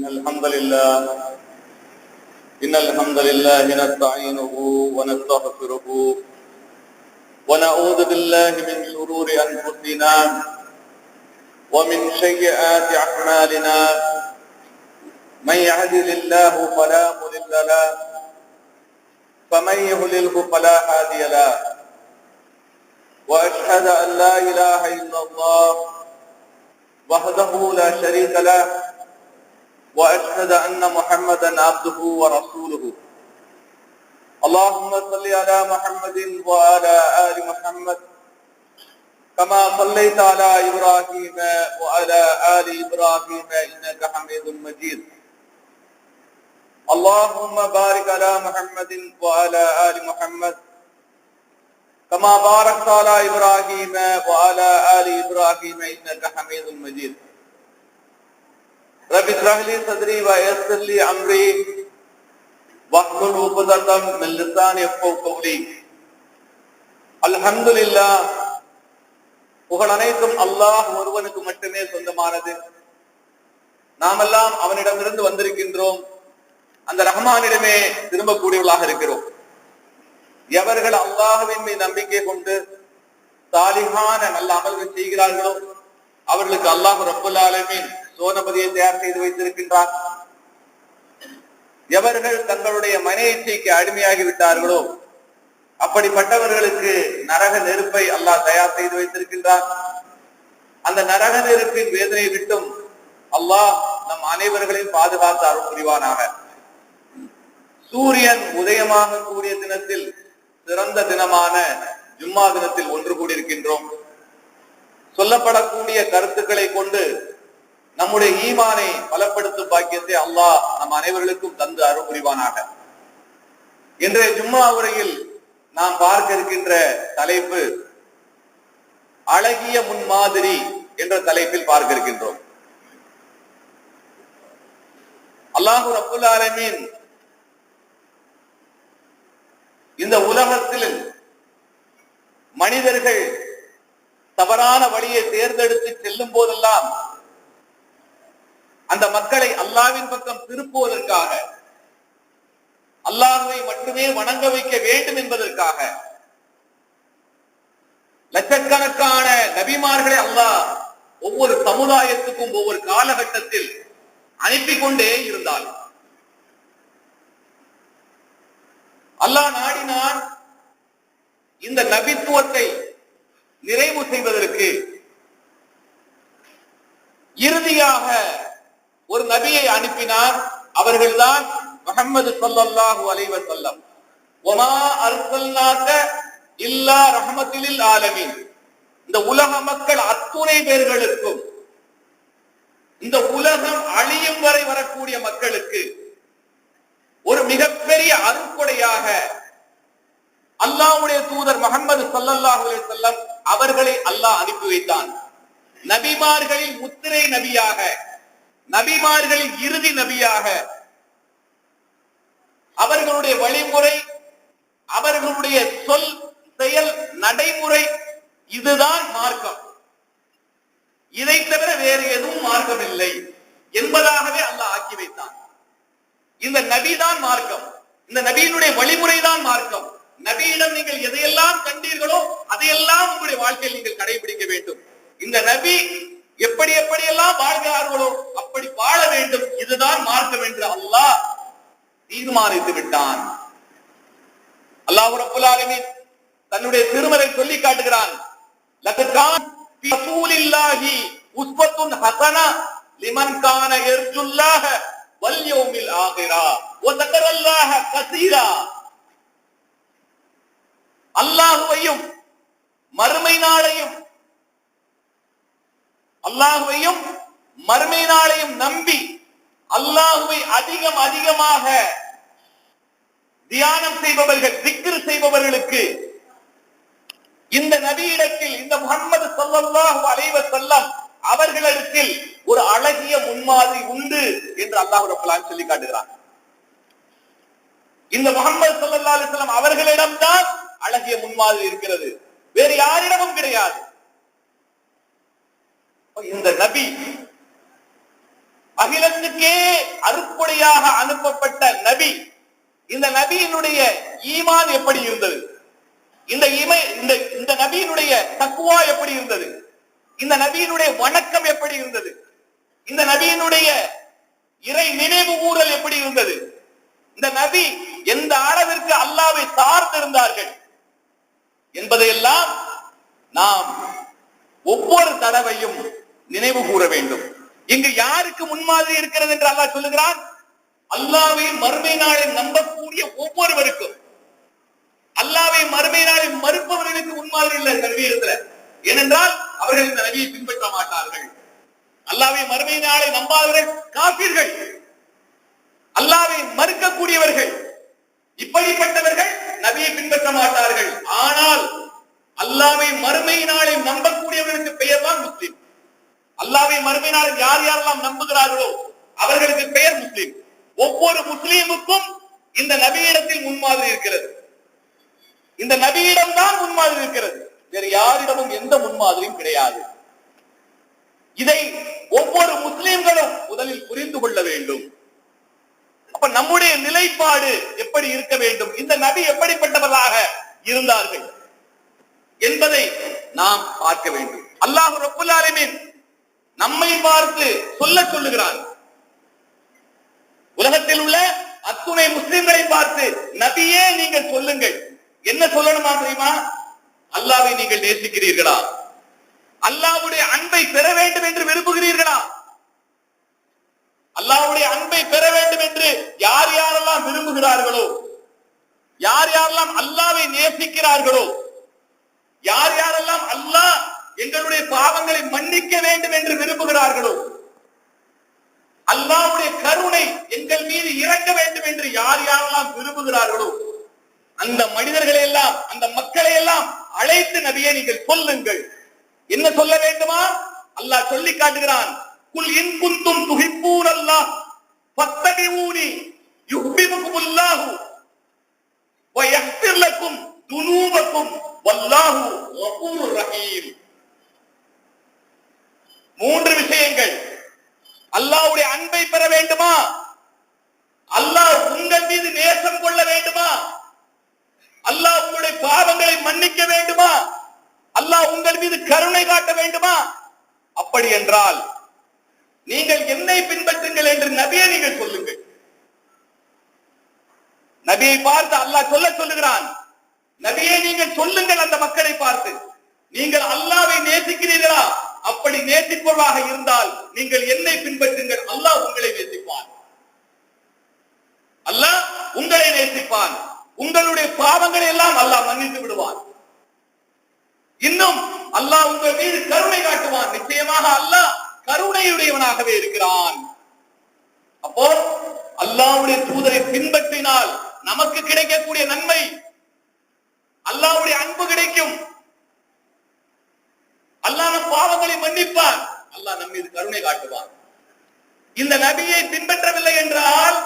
إن الحمد لله نستعينه ونستغفره ونعوذ بالله من شرور أنفسنا ومن سيئات أعمالنا من يهده الله فلا مضل له فمن يضلل فلا هادي له وأشهد أن لا إله إلا الله وحده لا شريك له وأشهد أن محمدا عبده ورسوله اللهم صل على محمد وعلى آل محمد كما صليت على إبراهيم وعلى آل إبراهيم إنك حميد مجيد اللهم بارك على محمد وعلى آل محمد كما باركت على إبراهيم وعلى آل إبراهيم إنك حميد مجيد رب اشرح لي صدري ويسر لي أمري واحلل عقدة من لساني يفقهوا قولي அல்ஹம்துலில்லாஹ் புகழ் அனைத்தும் அல்லாஹ் ஒருவனுக்கு மட்டுமே சொந்தமானது. நாமெல்லாம் அவனிடமிருந்து வந்திருக்கின்றோம். அந்த ரஹ்மானிடமே திரும்பக்கூடியவர்களாக இருக்கிறோம். எவர்கள் அல்லாஹ்வின் மீது நம்பிக்கை கொண்டு சாலிஹான நல்ல அமல்கள் செய்கிறார்களோ அவர்களுக்கு அல்லாஹ் ரப்புல் ஆலமீன் சோனபதியை தயார் செய்து வைத்திருக்கின்றார். எவர்கள் தங்களுடைய மன இச்சைக்கு அடிமையாகி விட்டார்களோ அப்படிப்பட்டவர்களுக்கு நரக நெருப்பை அல்லாஹ் தயார் செய்து வைத்திருக்கின்றார். அந்த நரக நெருப்பின் வேதனை விட்டும் அல்லாஹ் நம் அனைவர்களையும் பாதுகாத்து அருள் புரிவானாக. சூரியன் உதயமாக கூடிய தினத்தில் சிறந்த தினமான ஜும்மா தினத்தில் ஒன்று கூடியிருக்கின்றோம். சொல்லப்படக்கூடிய கருத்துக்களை கொண்டு நம்முடைய ஈமானை பலப்படுத்தும் பாக்கியத்தை அல்லாஹ் நம் அனைவர்களுக்கும் தந்து அருள் புரிவானாக. இன்றைய ஜும்மா உரையில் நாம் பார்க்க இருக்கின்ற தலைப்பு அழகிய முன்மாதிரி என்ற தலைப்பில் பார்க்க இருக்கின்றோம். அல்லாஹு ரப்புல் ஆலமீன் இந்த உலகத்தில் மனிதர்கள் தவறான வழியை தேர்ந்தெடுத்து செல்லும் போதெல்லாம் அந்த மக்களை அல்லாஹ்வின் பக்கம் திருப்புவதற்காக, அல்லாஹ்வை மட்டுமே வணங்க வைக்க வேண்டும் என்பதற்காக லட்சக்கணக்கான நபிமார்களை அல்லாஹ் ஒவ்வொரு சமுதாயத்துக்கும் ஒவ்வொரு காலகட்டத்தில் அனுப்பி கொண்டே இருந்தார். அல்லாஹ் நாடினான் இந்த நபித்துவத்தை நிறைவு செய்வதற்கு இறுதியாக ஒரு நபியை அனுப்பினார். அவர்கள்தான் முஹம்மது ஸல்லல்லாஹு அலைஹி வஸல்லம். வமா அர்ஸல்னாக இல்லா ரஹ்மத்துல் லில் ஆலமீன். இந்த உலக மக்கள் அத்துணை பேர்களுக்கும், இந்த உலகம் அழியும் வரை வரக்கூடிய மக்களுக்கு ஒரு மிகப்பெரிய அருட்கொடையாக அல்லாஹ்வுடைய தூதர் முஹம்மது ஸல்லல்லாஹு அலைஹி வஸல்லம் அவர்களை அல்லாஹ் அனுப்பி வைத்தான். நபிமார்களில் முத்திரை நபியாக, நபிமார்களின் இறுதி நபியாக, அவர்களுடைய வழிமுறை, அவர்களுடைய சொல் செயல் நடைமுறை இதுதான் மார்க்கம், இதை தவிர வேறு எதுவும் மார்க்கம் இல்லை என்பதாகவே அல்லாஹ் ஆக்கி வைத்தான். இந்த நபிதான் மார்க்கம், இந்த நபியினுடைய வழிமுறை தான் மார்க்கம். நபியிடம் நீங்கள் எதையெல்லாம் கண்டீர்களோ அதையெல்லாம் உங்களுடைய வாழ்க்கையில் நீங்கள் கடைபிடிக்க வேண்டும். இந்த நபி எப்படி எப்படியெல்லாம் வாழ்கிறார்களோ அப்படி வாழ வேண்டும், இதுதான் மார்க்கம் என்று அல்லாஹ் தீர்மானித்து விட்டான். அல்லாஹ் ரப்புல் ஆலமீன் தன்னுடைய திருமறை சொல்லி காட்டுகிறான். லகத் ஃபீ ரசூலில்லாஹி உஸ்வத்துன் ஹஸனா லிமன் கான யர்ஜுல்லாஹ வல் யௌமில் ஆகிரா வ ذكرல்லாஹ கஸீரா. அல்லாஹ்வையும் மறுமை நாளையும், அல்லாஹ்வையும் மறுமை நாளையும் நம்பி அல்லாஹ்வை அதிகம் அதிகமாக தியானம் செய்பவர்கள், திக்ர் செய்பவர்களுக்கு இந்த நபியிடத்தில், இந்த முஹம்மது ஸல்லல்லாஹு அலைஹி வஸல்லம் அவர்களிடத்தில் ஒரு அழகிய முன்மாதிரி உண்டு என்று அல்லாஹ் ரப்பல் ஆலமீன் சொல்லி காட்டுகிறார். இந்த முஹம்மது ஸல்லல்லாஹு அலைஹி வஸல்லம் அவர்களிடம்தான் அழகிய முன்மாதிரி இருக்கிறது, வேறு யாரிடமும் கிடையாது. இந்த நபி அகிலத்துக்கே அருட்கொடையாக அனுப்பப்பட்ட நபி, இந்த நபியினுடைய ஈமான் எப்படி இருந்தது? இந்த நபியினுடைய தக்வா எப்படி இருந்தது? இந்த நபியினுடைய வணக்கம் எப்படி இருந்தது? இந்த நபியினுடைய இறை நினைவு கூறல் எப்படி இருந்தது? இந்த நபி எந்த அளவிற்கு அல்லாஹ்வை சார்ந்திருந்தார்கள் என்பதையெல்லாம் நாம் ஒவ்வொரு தடவையும் நினைவு கூற வேண்டும். இங்கு யாருக்கு முன்மாதிரி இருக்கிறது என்று அல்லாஹ் சொல்லுகிறான்? அல்லாஹ்வை மறுமை நாளை நம்பக்கூடிய ஒவ்வொருவருக்கும். அல்லாஹ்வை மறுமை நாளை மறுப்பவர்களுக்கு முன்மாதிரி இல்லை நபியிடத்துல. ஏனென்றால் அவர்கள் இந்த நபியை பின்பற்ற மாட்டார்கள். அல்லாஹ்வை மறுமை நாளை நம்பாதவர்கள் காஃபிர்கள், அல்லாஹ்வை மறுக்கக்கூடியவர்கள். இப்படிப்பட்டவர்கள் நபியை பின்பற்ற மாட்டார்கள். ஆனால் அல்லாஹ்வை மறுமை நாளை நம்பக்கூடியவர்களுக்கு பெயர் தான் முஸ்லிம். அல்லாஹ்வை மறுமை நாளில் யார் யாரெல்லாம் நம்புகிறார்களோ அவர்களுக்கு பெயர் முஸ்லிம். ஒவ்வொரு முஸ்லீமுக்கும் இந்த நபியிடத்தில் முன்மாதிரி இருக்கிறது. இந்த நபியிடம் தான் முன்மாதிரி இருக்கிறது. வேறு யாரிடமும் எந்த முன்மாதிரியும் கிடையாது. இதை ஒவ்வொரு முஸ்லிம்களும் முதலில் புரிந்து கொள்ள வேண்டும். அப்ப நம்முடைய நிலைப்பாடு எப்படி இருக்க வேண்டும், இந்த நபி எப்படிப்பட்டவர்களாக இருந்தார்கள் என்பதை நாம் பார்க்க வேண்டும். அல்லாஹ் ரப்புல் ஆலமீன் நம்மை பார்த்து சொல்லுகிறான். உலகத்தில் உள்ள அத்துணை முஸ்லிம்களை பார்த்து நபியே நீங்கள் சொல்லுங்கள். என்ன சொல்லணுமா தெரியுமா? அல்லாஹ்வை நீங்கள் நேசிக்கிறீர்களா? அல்லாஹ்வுடைய அன்பை பெற வேண்டும் என்று விரும்புகிறீர்களா? அல்லாஹ்வுடைய அன்பை பெற வேண்டும் என்று யார் யாரெல்லாம் விரும்புகிறார்களோ, யார் யாரெல்லாம் அல்லாஹ்வை நேசிக்கிறார்களோ, யார் யாரெல்லாம் அல்லாஹ் எங்களுடைய பாவங்களை மன்னிக்க வேண்டும் என்று விரும்புகிறார்களோ, அல்லாஹ்வுடைய கருணை எங்கள் மீது இறங்க வேண்டும் என்று யார் யாரெல்லாம் விரும்புகிறார்களோ, அந்த மனிதர்களை எல்லாம், அந்த மக்களை எல்லாம் அழைத்து நபியே நீங்கள் சொல்லுங்கள். என்ன சொல்ல வேண்டுமா? அல்லாஹ் சொல்லி காட்டுகிறான். குல் இன் குன்தும் துஹிப்பூனல்லாஹ் ஃபத்தபிஊனி யுஹ்பிபுகுமுல்லாஹு வ யக்ஃபிர் லக்கும் துனூபக்கும் வல்லாஹு கஃபூருர் ரஹீம். மூன்று விஷயங்கள். அல்லாஹ்வுடைய அன்பை பெற வேண்டுமா? அல்லாஹ் உங்கள் மீது நேசம் கொள்ள வேண்டுமா? அல்லாஹ் உங்களுடைய பாவங்களை மன்னிக்க வேண்டுமா? அல்லாஹ் உங்கள் மீது கருணை காட்ட வேண்டுமா? அப்படி என்றால் நீங்கள் என்னை பின்பற்றுங்கள் என்று நபியை நீங்கள் சொல்லுங்கள். நபியை பார்த்து அல்லாஹ் சொல்லுகிறான். நபியை நீங்கள் சொல்லுங்கள் அந்த மக்களை பார்த்து, நீங்கள் அல்லாஹ்வை நேசிக்கிறீர்களா? அப்படி நேசிப்பவராக இருந்தால் நீங்கள் என்னை பின்பற்றுங்கள். அல்லாஹ் உங்களை நேசிப்பான். அல்லாஹ் உங்களை நேசிப்பான். உங்களுடைய பாவங்களை எல்லாம் அல்லாஹ் மன்னித்து விடுவான். இன்னும் அல்லாஹ் உங்கள் மீது கருணை காட்டுவான். நிச்சயமாக அல்லாஹ் கருணையுடையவனாகவே இருக்கிறான். அப்போ அல்லாஹ்வுடைய தூதரை பின்பற்றினால் நமக்கு கிடைக்கக்கூடிய நன்மை, அல்லாஹ்வுடைய அன்பு கிடைக்கும். அல்லாஹ் நம் பாவங்களை மன்னிப்பான். அல்லாஹ் நம் மீது கருணை காட்டுவான். இந்த நபியை பின்பற்றவில்லை என்றால்,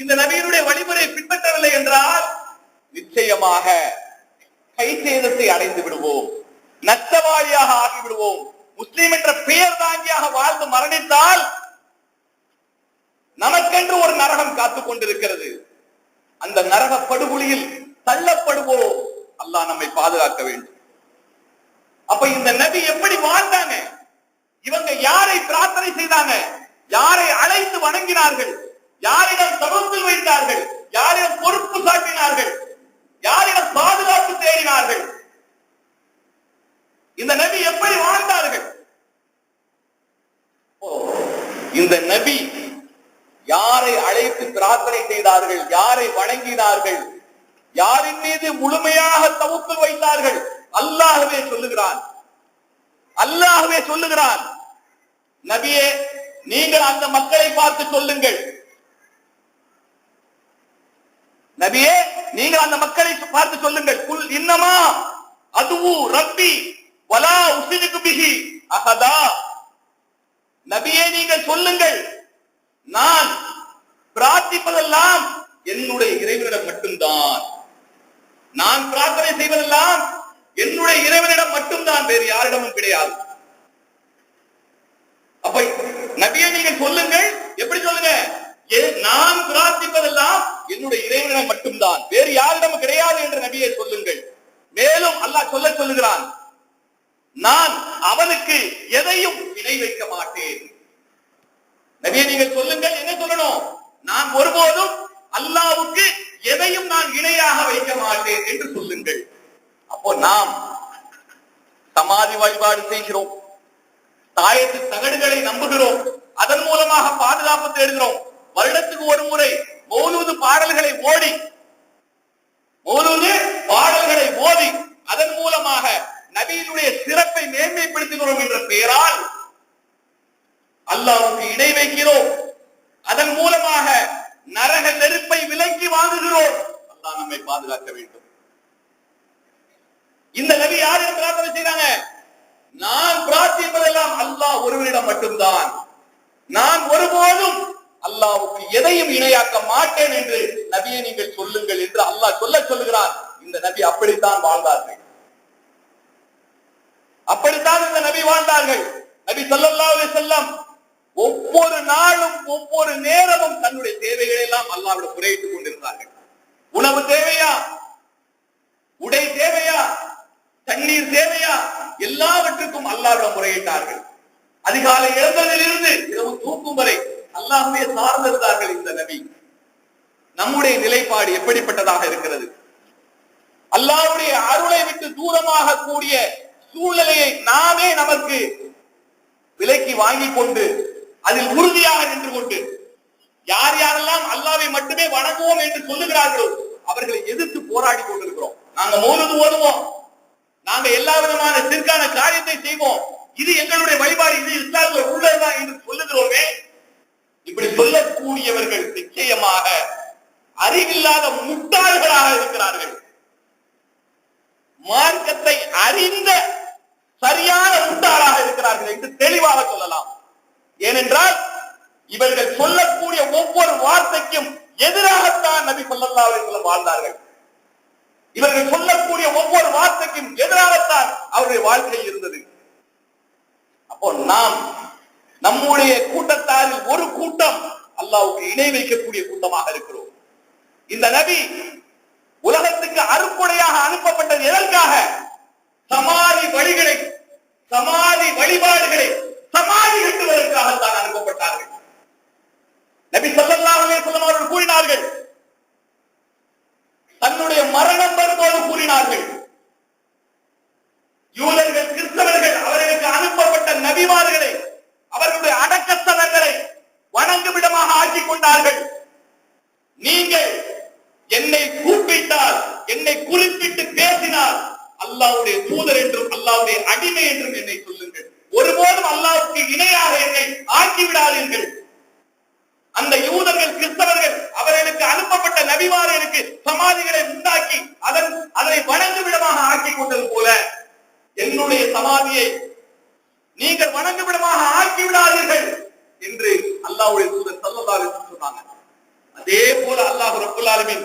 இந்த நபியினுடைய வழிமுறையை பின்பற்றவில்லை என்றால் நிச்சயமாக கைசேதத்தை அடைந்து விடுவோம், நஷ்டவாளியாக ஆகிவிடுவோம். முஸ்லிம் என்ற பெயர் தாங்கியாக வாழ்ந்து மரணித்தால் நமக்கென்று ஒரு நரகம் காத்துக் கொண்டிருக்கிறது. அந்த நரக படுகொலியில் தள்ளப்படுவோம். அல்லாஹ் நம்மை பாதுகாக்க வேண்டும். அப்ப இந்த நபி எப்படி வாழ்ந்தாங்க? இவங்க யாரை பிரார்த்தனை செய்தாங்க? யாரை அழைத்து வணங்கினார்கள்? யாரிடம் தவத்தில் வைத்தார்கள்? யாரிடம் பொறுப்பு சாட்டினார்கள்? யாரிடம் பாதுகாப்பு தேடினார்கள்? இந்த நபி எப்படி வாழ்ந்தார்கள்? இந்த நபி யாரை அழைத்து பிரார்த்தனை செய்தார்கள்? யாரை வணங்கினார்கள்? யாரின் மீது முழுமையாக தவக்குல் வைத்தார்கள்? அல்லாஹ்வே சொல்லுகிறான். அல்லாஹ்வே சொல்லுகிறான், நபியே நீங்கள் அந்த மக்களை பார்த்து சொல்லுங்கள். நபியே நீங்கள் அந்த மக்களை பார்த்து சொல்லுங்கள். குல் இன்னமா அதுவு ரப்பி வலா உஸ்ரிகு பிஹி அஹதா. நபியே நீங்கள் சொல்லுங்கள், நான் பிரார்த்திப்பதெல்லாம் என்னுடைய இறைவனிடம் மட்டும்தான். நான் பிரார்த்தனை செய்வதெல்லாம் என்னுடைய இறைவனிடம் மட்டும்தான், வேறு யாரிடமும் கிடையாது. அப்ப நபியை நீங்கள் சொல்லுங்கள். சொல்லுங்க, நான் பிரார்த்திப்பதெல்லாம் என்னுடைய இறைவனை மட்டும்தான், வேறு யாரிடம் கிடையாது என்று நபியை சொல்லுங்கள். மேலும் அல்லாஹ் சொல்லுகிறான், நான் அவனுக்கு எதையும் இணை வைக்க மாட்டேன். நபியை நீங்கள் சொல்லுங்கள், என்ன சொல்லணும்? நான் ஒருபோதும் அல்லாஹ்வுக்கு எதையும் நான் இணையாக வைக்க மாட்டேன் என்று சொல்லுங்கள். அப்போ நாம் சமாதி வழிபாடு செய்கிறோம், தாயத்து தகடுகளை நம்புகிறோம், அதன் மூலமாக பாதுகாப்பு தேடுகிறோம். வருடத்துக்கு ஒரு முறை மௌலூது பாடல்களை ஓதி அதன் மூலமாக நபியினுடைய சிறப்பை மேன்மைப்படுத்துகிறோம் என்ற பெயரால் அல்லாஹ்வுக்கு இணை வைக்கிறோம். அதன் மூலமாக நரக நெருப்பை விலக்கி வாங்குகிறோம். அல்லாஹ் நம்மை பாதுகாக்க வேண்டும். இந்த நபி யாரிடம் பிரார்த்தனை செய்றாங்க? நான் பிரார்த்திப்பதெல்லாம் அல்லாஹ் ஒருவரிடம் மட்டும்தான், நான் ஒருபோதும் அல்லாஹ்வுக்கு எதையும் இணையாக்க மாட்டேன் என்று நபியை நீங்கள் சொல்லுங்கள் என்று அல்லாஹ் சொல்லுகிறார். இந்த நபி அப்படித்தான் வாழ்ந்தார்கள். அப்படித்தான் இந்த நபி வாழ்ந்தார்கள். நபி ஸல்லல்லாஹு அலைஹி வஸல்லம் ஒவ்வொரு நாளும் ஒவ்வொரு நேரமும் தன்னுடைய தேவைகளை எல்லாம் அல்லாஹ்விடம் முறையிட்டுக் கொண்டிருந்தார்கள். உணவு தேவையா, உடை தேவையா, தண்ணீர் தேவையா, எல்லாவற்றுக்கும் அல்லாஹ்விடம் முறையிட்டார்கள். அதிகாலை எழுந்ததிலிருந்து இரவு தூக்கும் வரை அல்லாஹ்வை சார்ந்திருந்தார்கள் இந்த நபி. நம்முடைய நிலைப்பாடு எப்படிப்பட்டதாக இருக்கிறது? அல்லாஹ்வுடைய அருளை விட்டு தூரமாக கூடிய சூழ்நிலையை நாமே நமக்கு விலைக்கு வாங்கி கொண்டு அதில் உறுதியாக நின்று கொண்டு யார் யாரெல்லாம் அல்லாஹ்வை மட்டுமே வணங்குவோம் என்று சொல்லுகிறார்களோ அவர்களை எதிர்த்து போராடி கொண்டிருக்கிறோம். நாங்க மௌலூது ஓதுவோம், நாங்க எல்லா விதமான சிற்கான காரியத்தை செய்வோம், இது எங்களுடைய வழிபாடு, இது இஸ்லாமிய உள்ளதுதான் என்று சொல்லுகிறோமே. இப்படி சொல்லக்கூடியவர்கள் நிச்சயமாக அறிவில்லாத முட்டாள்களாக இருக்கிறார்கள். மார்க்கத்தை அறிந்த சரியான முட்டாளாக இருக்கிறார்கள் என்று தெளிவாக சொல்லலாம். ஏனென்றால் இவர்கள் சொல்லக்கூடிய ஒவ்வொரு வார்த்தைக்கும் எதிராகத்தான் நபி ஸல்லல்லாஹு அலைஹி வஸல்லம் வாழ்ந்தார்கள். இவர்கள் சொல்லக்கூடிய ஒவ்வொரு வார்த்தைக்கும் எதிராகத்தான் அவருடைய வாழ்க்கை இருந்தது. அப்போ நாம் நம்முடைய கூட்டத்தாரில் ஒரு கூட்டம் அல்லாஹ்வுக்கு இணை வைக்கக்கூடிய கூட்டமாக இருக்கிறோம். இந்த நபி உலகத்துக்கு அருக்குடையாக அனுப்பப்பட்டது எதற்காக? சமாதி வழிபாடுகளை சமாதி கட்டுவதற்காகத்தான் அனுப்பப்பட்டார்கள். நபி ஸல்லல்லாஹு அலைஹி வஸல்லம் அவர்கள் கூறினார்கள், தன்னுடைய மரணம் வரும்போது கூறினார்கள், யூதர்கள் கிறிஸ்தவர்கள் அவர்களுக்கு அனுப்பப்பட்ட நபிமார்களை அவர்களுடைய அடக்கஸ்தலங்களை வணங்குமிடமாக ஆக்கிக் கொண்டார்கள். நீங்கள் என்னை கூப்பிட்டால், என்னை குறிப்பிட்டு பேசினால் அல்லாஹ்வுடைய தூதர் என்றும் அல்லாஹ்வுடைய அடிமை என்றும் என்னை சொல்லுங்கள். ஒருபோதும் அல்லாஹ்வுக்கு இணையாக என்னை ஆக்கிவிடாதீர்கள். அந்த யூதர்கள் கிறிஸ்தவர்கள் அவர்களுக்கு அனுப்பப்பட்ட நபிமார்களுக்கு சமாதிகளை உண்டாக்கி அதனை வணங்குமிடமாக ஆக்கிக் கொண்டது போல என்னுடைய சமாதியை நீங்கள் வணங்குமிடமாக ஆக்கிவிடாதீர்கள் என்று அல்லாஹ்வுடைய தூதர் ஸல்லல்லாஹு அலைஹி வஸல்லம் சொன்னாங்க. அதே போல அல்லாஹ் ரப்பல் ஆலமீன்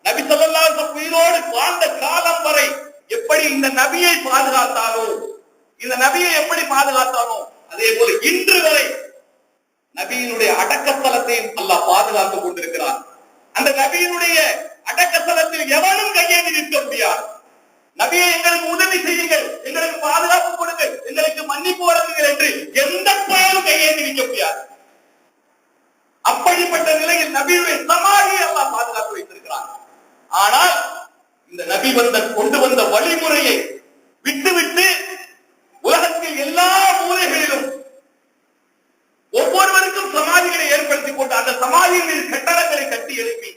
நபி ஸல்லல்லாஹு அலைஹி வஸல்லம் உயிரோடு வாழ்ந்த காலம் வரை எப்படி இந்த நபியை பாதுகாத்தானோ, இந்த நபியை எப்படி பாதுகாத்தானோ அதே போல இன்று வரை நபியினுடைய அடக்கஸ்தலத்தையும் அல்லாஹ் பாதுகாத்துக் கொண்டிருக்கிறார். அந்த நபியினுடைய அடக்கஸ்தலத்தில் எவனும் கையேந்தி நிற்க முடியாது. நபியை எங்களுக்கு உதவி செய்யுங்கள், எங்களுக்கு பாதுகாப்பு கொடுங்கள், எங்களுக்கு மன்னிப்பு வழங்குங்கள் என்று எந்த பயனும் கையேந்தி நிற்க முடியாது. அப்படிப்பட்ட நிலையில் நபியுடைய சமாதியை அல்லாஹ் பாதுகாத்து வைத்திருக்கிறார். ஆனால் இந்த நபி கொண்டு வந்த வழிமுறையை விட்டுவிட்டு உலகத்தில் எல்லா மூலைகளிலும் ஒவ்வொருவருக்கும் சமாதிகளை ஏற்படுத்திக் கொண்டு அந்த சமாதியின் மீது கட்டடங்களை கட்டி எழுப்பி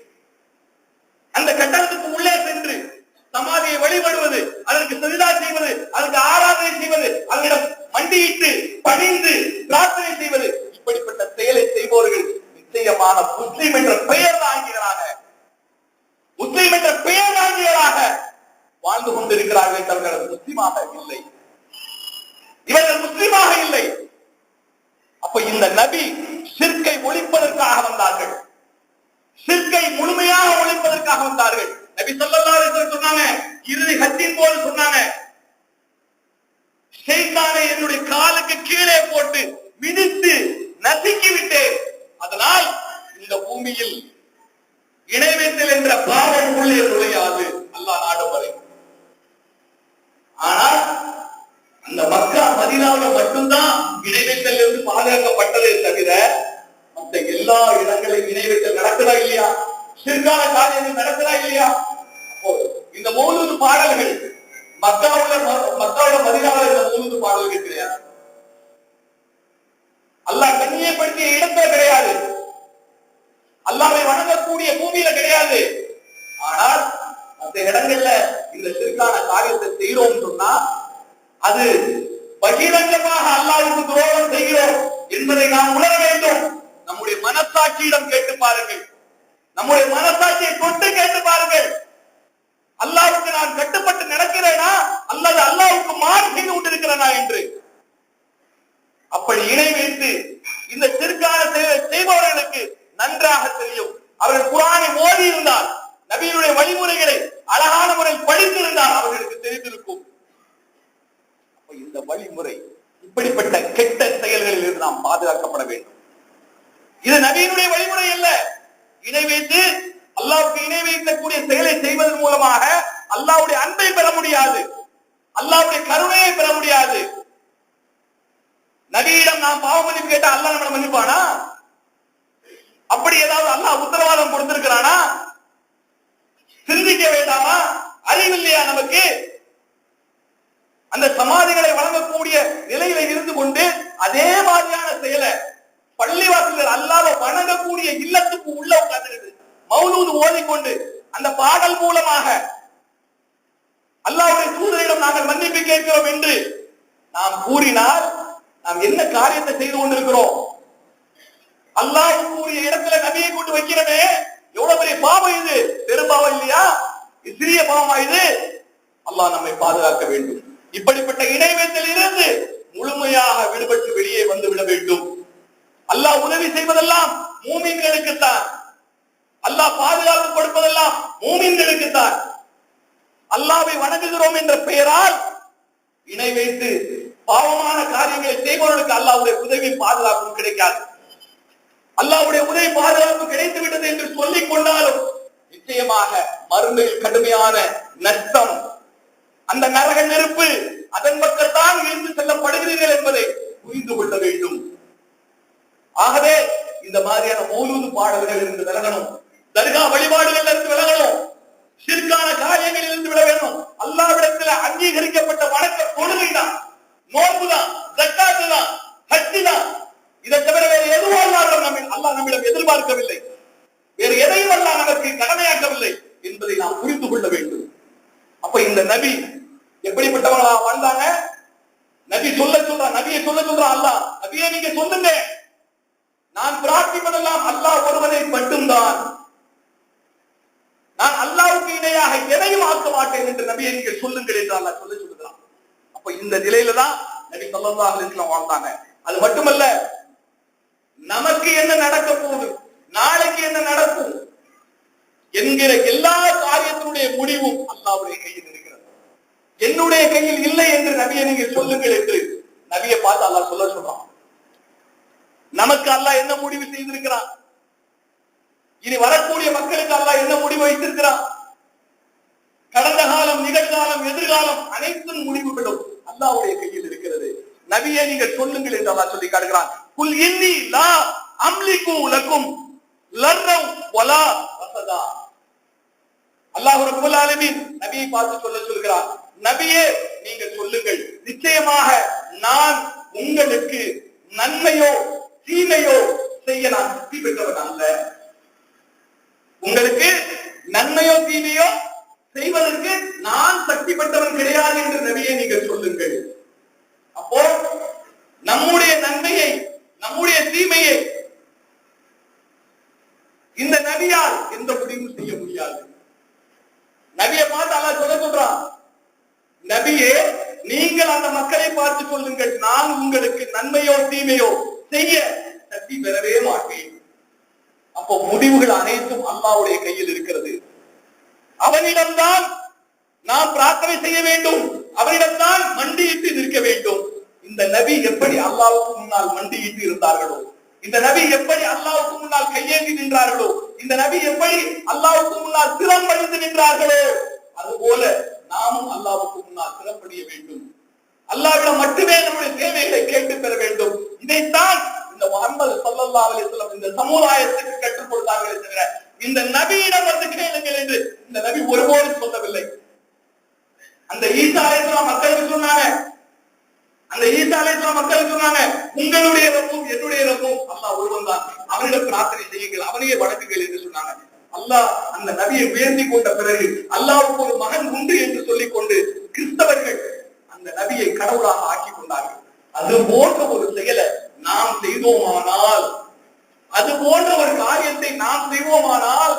அந்த கட்டடத்துக்கு உள்ளே சென்று சமாதியை வழிபடுவது, அதற்கு சஜிதா செய்வது, அதற்கு ஆராதனை செய்வது, அதனிடம் மண்டியிட்டு பணிந்து பிரார்த்தனை செய்வது, இப்படிப்பட்ட செயலை செய்பவர்கள் நிச்சயமான முஸ்லிம் என்ற பெயர் தாங்கியவராக வாழ்ந்து கொண்டிருக்கிறார்கள். அவர்கள் முஸ்லிமாக இல்லை, இவர்கள் முஸ்லிமாக இல்லை. அப்ப இந்த நபி ஷிர்கை ஒழிப்பதற்காக வந்தார்கள், ஷிர்கை முழுமையாக ஒழிப்பதற்காக வந்தார்கள். நபி ஸல்லல்லாஹு அலைஹி வஸல்லம் சொன்னாங்க, இறுதி ஹஜ்ஜின் போது சொன்னாங்க, ஷைத்தானை என்னுடைய காலுக்கு கீழே போட்டு மிதித்து நசுக்கி விட்டேன், அதனால் பூமியில் இணைவேற்றல் என்ற பாவம் உள்ளே நுழையாது, அல்லாஹ் நாடும் வரை. ஆனால் அந்த மக்கா மதீனாவில் மட்டும்தான் இணைவேற்றல் இருந்து பாதுகாக்கப்பட்டதே தவிர மற்ற எல்லா இடங்களிலும் இணைவேற்றல் நடக்குதா இல்லையா? சிற்கால காரியங்கள் நடக்குதா இல்லையா? இந்த மௌலூது பாடல்கள் மக்காவுல மதீனாவுல இந்த மௌலூது பாடல்கள் கிடையாது. அல்லாஹ் கண்ணியப்படுத்திய இடத்துல கிடையாது, அல்லாஹ்வை வணங்கக்கூடிய பூமியில கிடையாது. ஆனால் அந்த இடங்கள்ல இந்த சிற்கான காரியத்தை செய்யறோம் சொன்னா அது பகிரங்கமாக அல்லாஹ்வுக்கு துரோகம் செய்கிறோம் என்பதை நாம் உணர வேண்டும். நம்முடைய மனசாட்சியிடம் கேட்டு பாருங்கள், நம்முடைய மனசாட்சியை தொட்டு கேட்டு பாருங்கள். அல்லாஹ்வுக்கு நான் கட்டுப்பட்டு நடக்கிறேனா அல்லது அல்லாஹ்வுக்கு மாறு செய்து கொண்டிருக்கிறேனா என்று. அப்படி இணை வைத்து இந்த சிற்கான செய்பவர்களுக்கு நன்றாக தெரியும். அவர்கள் குர்ஆனை ஓதி இருந்தால், நபியுடைய வழிமுறைகளை அழகான முறையில் படித்திருந்தால் அவர்களுக்கு தெரிந்திருக்கும். இந்த வழிமுறை இப்படிப்பட்ட கெட்ட செயல்களில் இருந்து நாம் பாதுகாக்கப்பட வேண்டும். இது நபியினுடைய வழிமுறை அல்ல. இணை வைத்து அல்லாஹ்வுக்கு இணை வைக்கக்கூடிய செயலை செய்வதன் மூலமாக அல்லாஹ்வுடைய அன்பை பெற முடியாது, அல்லாஹ்வுடைய கருணையை பெற முடியாது. நபியிடம் நாம் பாவ மன்னிப்பு கேட்டா அல்லாஹ் நம்மளை மன்னிப்பானா? அப்படி ஏதாவது அல்லாஹ் உத்தரவாதம் கொடுத்திருக்கிறானா? சிந்திக்க வேண்டாமா? அறிவில்லையா நமக்கு? அந்த சமாதிகளை வழங்கக்கூடிய நிலையில இருந்து கொண்டு அதே மாதிரியான செயலை பள்ளிவாசல்கள் அல்லாஹ்வை வணங்கக்கூடிய இல்லத்துக்கு உள்ள உட்கார்ந்து மௌலூது ஓதிக்கொண்டு அந்த பாடல் மூலமாக அல்லாஹ்வுடைய தூதரிடம் நாங்கள் மன்னிப்பு கேட்கிறோம் என்று நாம் கூறினால் நாம் என்ன காரியத்தை செய்து கொண்டிருக்கிறோம்? அல்லாஹ்வுடைய இடத்துல நபியை கொண்டு வைக்கிறமே, எவ்வளவு பெரிய பாவம் இது! பெரும்பாவம் இல்லையா? சிறிய பாவமா இது? அல்லாஹ் நம்மை பாதுகாக்க வேண்டும். இப்படிப்பட்ட இணைவேற்றல் இருந்து முழுமையாக விடுபட்டு வெளியே வந்து விட வேண்டும். அல்லாஹ் உதவி செய்வதெல்லாம் மூமின்களுக்குத்தான், அல்லாஹ் பாதுகாப்பு கொடுப்பதெல்லாம் மூமின்களுக்குத்தான். அல்லாஹ்வை வணங்குகிறோம் என்ற பெயரால் இணை வைத்து பாவமான காரியங்களை செய்பவர்களுக்கு அல்லாஹ்வுடைய உதவி பாதுகாப்பும் கிடைக்காது. அல்லாஹ்வுடைய உதவி பாதுகாப்பு கிடைத்து விட்டது என்று சொல்லிக் கொண்டாலும் நிச்சயமாக மறுமையில் கடுமையான நஷ்டம், அந்த நரக நெருப்பு, அதன் பக்கத்தான் இருந்து செல்லப்படுகிறீர்கள் என்பதை புரிந்து கொள்ள வேண்டும். ஆகவே இந்த மாதிரியான மௌலூது பாடல்கள் இருந்து விலகணும், தர்கா வழிபாடுகள் இருந்து விலகணும், ஷிர்கான காரியங்களில் இருந்து விலகணும். அல்லாஹ்விடத்தில் அங்கீகரிக்கப்பட்ட வணக்க தொழுகைதான், நோன்புதான், ஜக்காத்து தான், ஹஜ் தான். இதை தவிர வேறு எதுவும் அல்லாஹ் நம்மிடம் எதிர்பார்க்கவில்லை, வேறு எதையும் அல்லாஹ் நமக்கு கடமையாக்கவில்லை என்பதை நாம் புரிந்து கொள்ள வேண்டும். அப்ப இந்த நபி எப்படிப்பட்டவங்களா வாழ்ந்தாங்க? நபி நபியை சொல்ல சொல்றான் அல்லாஹ், நபியே நீங்க சொல்லுங்க, நான் பிரார்த்திப்பதெல்லாம் அல்லாஹ் ஒருவனை மட்டும்தான், நான் அல்லாஹ்வுக்கு இணையாக எதையும் ஆக்க மாட்டேன் என்று நபியை நீங்க சொல்லுங்கள் என்று அல்லாஹ் சொல்லுகிறான். அப்ப இந்த நிலையில தான் நபி ஸல்லல்லாஹு அலைஹி வஸல்லம் வாழ்ந்தாங்க. அது மட்டுமல்ல, நமக்கு என்ன நடக்க போகுது, நாளைக்கு என்ன நடக்கும் என்கிற எல்லா காரியத்தினுடைய முடிவும் அல்லாஹ்வுடைய கையில் இருக்கிறது. என்னுடைய கையில் இல்லை என்று நபியை நீங்க சொல்லுங்கள் என்று நபியை பார்த்து அல்லாஹ் சொல்றான். நமக்கு அல்லாஹ் என்ன முடிவு செய்திருக்கிறான், இனி வரக்கூடிய மக்களுக்கு அல்லாஹ் என்ன முடிவு வைத்திருக்கிறான், கடந்த காலம், நிகழ்காலம், எதிர்காலம் அனைத்தும் முடிவுகளும் அல்லாஹ்வுடைய கையில் இருக்கிறது. நபியை நீங்கள் சொல்லுங்கள் என்று அல்லாஹ் சொல்லி காட்டுகிறான். குல் இன்னி லா அம்லிகு லக்கும் லர்ரவ் வலா ரஸதா. அல்லாஹ் ரப்பல் ஆலமீன் நபியை பார்த்து சொல்கிறார், நபியே நீங்கள் சொல்லுங்கள், நிச்சயமாக நான் உங்களுக்கு நன்மையோ தீமையோ செய்ய நான் சக்தி பெற்றவன் அல்ல. உங்களுக்கு நன்மையோ தீமையோ செய்வதற்கு நான் சக்தி பெற்றவன் கிடையாது என்று நபியை நீங்கள் சொல்லுங்கள். அப்போ நம்முடைய நன்மையை, நம்முடைய தீமையை இந்த நபியால் எந்த முடிவும் செய்ய முடியாது. நபியை பார்த்து அல்லாஹ் சொல்றான், நபியே நீங்கள் அந்த மக்களை பார்த்து சொல்லுங்கள், நான் உங்களுக்கு நன்மையோ தீமையோ செய்ய சக்தி பெறவே மாட்டேன். அப்போ முடிவுகள் அனைத்தும் அல்லாஹ்வுடைய கையில் இருக்கிறது. அவனிடம்தான் நாம் பிரார்த்தனை செய்ய வேண்டும், அவனிடம்தான் மண்டியிட்டு நிற்க வேண்டும். இந்த நபி எப்படி அல்லாஹ்வுக்கு முன்னால் மண்டியிட்டு இருந்தார்களோ, இந்த நபி எப்படி அல்லாஹ்வுக்கு முன்னால் கையேந்தி நின்றார்களோ, இந்த நபி எப்படி அல்லாஹ்வுக்கு முன்னால் சிரம்படிந்து நின்றார்களோ, அதுபோல நாமும் அல்லாஹ்வுக்கு முன்னால் சிரம்படிய வேண்டும். அல்லாஹ்விடம் மட்டுமே நம்முடைய தேவைகளை கேட்டு பெற வேண்டும். இதைத்தான் இந்த முஹம்மது ஸல்லல்லாஹு அலைஹி வஸல்லம் இந்த சமுதாயத்துக்கு கற்றுக் கொடுத்தார்களே தவிர இந்த நபியிடம் வந்து கேளுங்கள் என்று இந்த நபி ஒருபோதும் சொல்லவில்லை. அந்த ஈசா அலைஹிஸ்ஸலாம் மக்களுக்கு சொன்னாங்க, அந்த ஈசா அலைஹிஸ்ஸலாம் மக்களுக்கு சொன்னாங்க, உங்களுடைய ரப்பும் என்னுடைய ரப்பும் அல்லாஹ் ஒருவன் தான், அவனிடம் பிரார்த்தனை செய்யுங்கள், அவனையே வணங்குங்கள் என்று சொன்னாங்க. அல்லாஹ் அந்த நபியை உயர்த்தி கொண்ட பிறகு அல்லாஹ்வுக்கு ஒரு மகன் உண்டு என்று சொல்லிக் கொண்டு கிறிஸ்தவர்கள் அந்த நபியை கடவுளாக ஆக்கி கொண்டார்கள். அது போன்ற ஒரு செயலை நாம் செய்தோமானால், அது போன்ற ஒரு காரியத்தை நாம் செய்வோமானால்,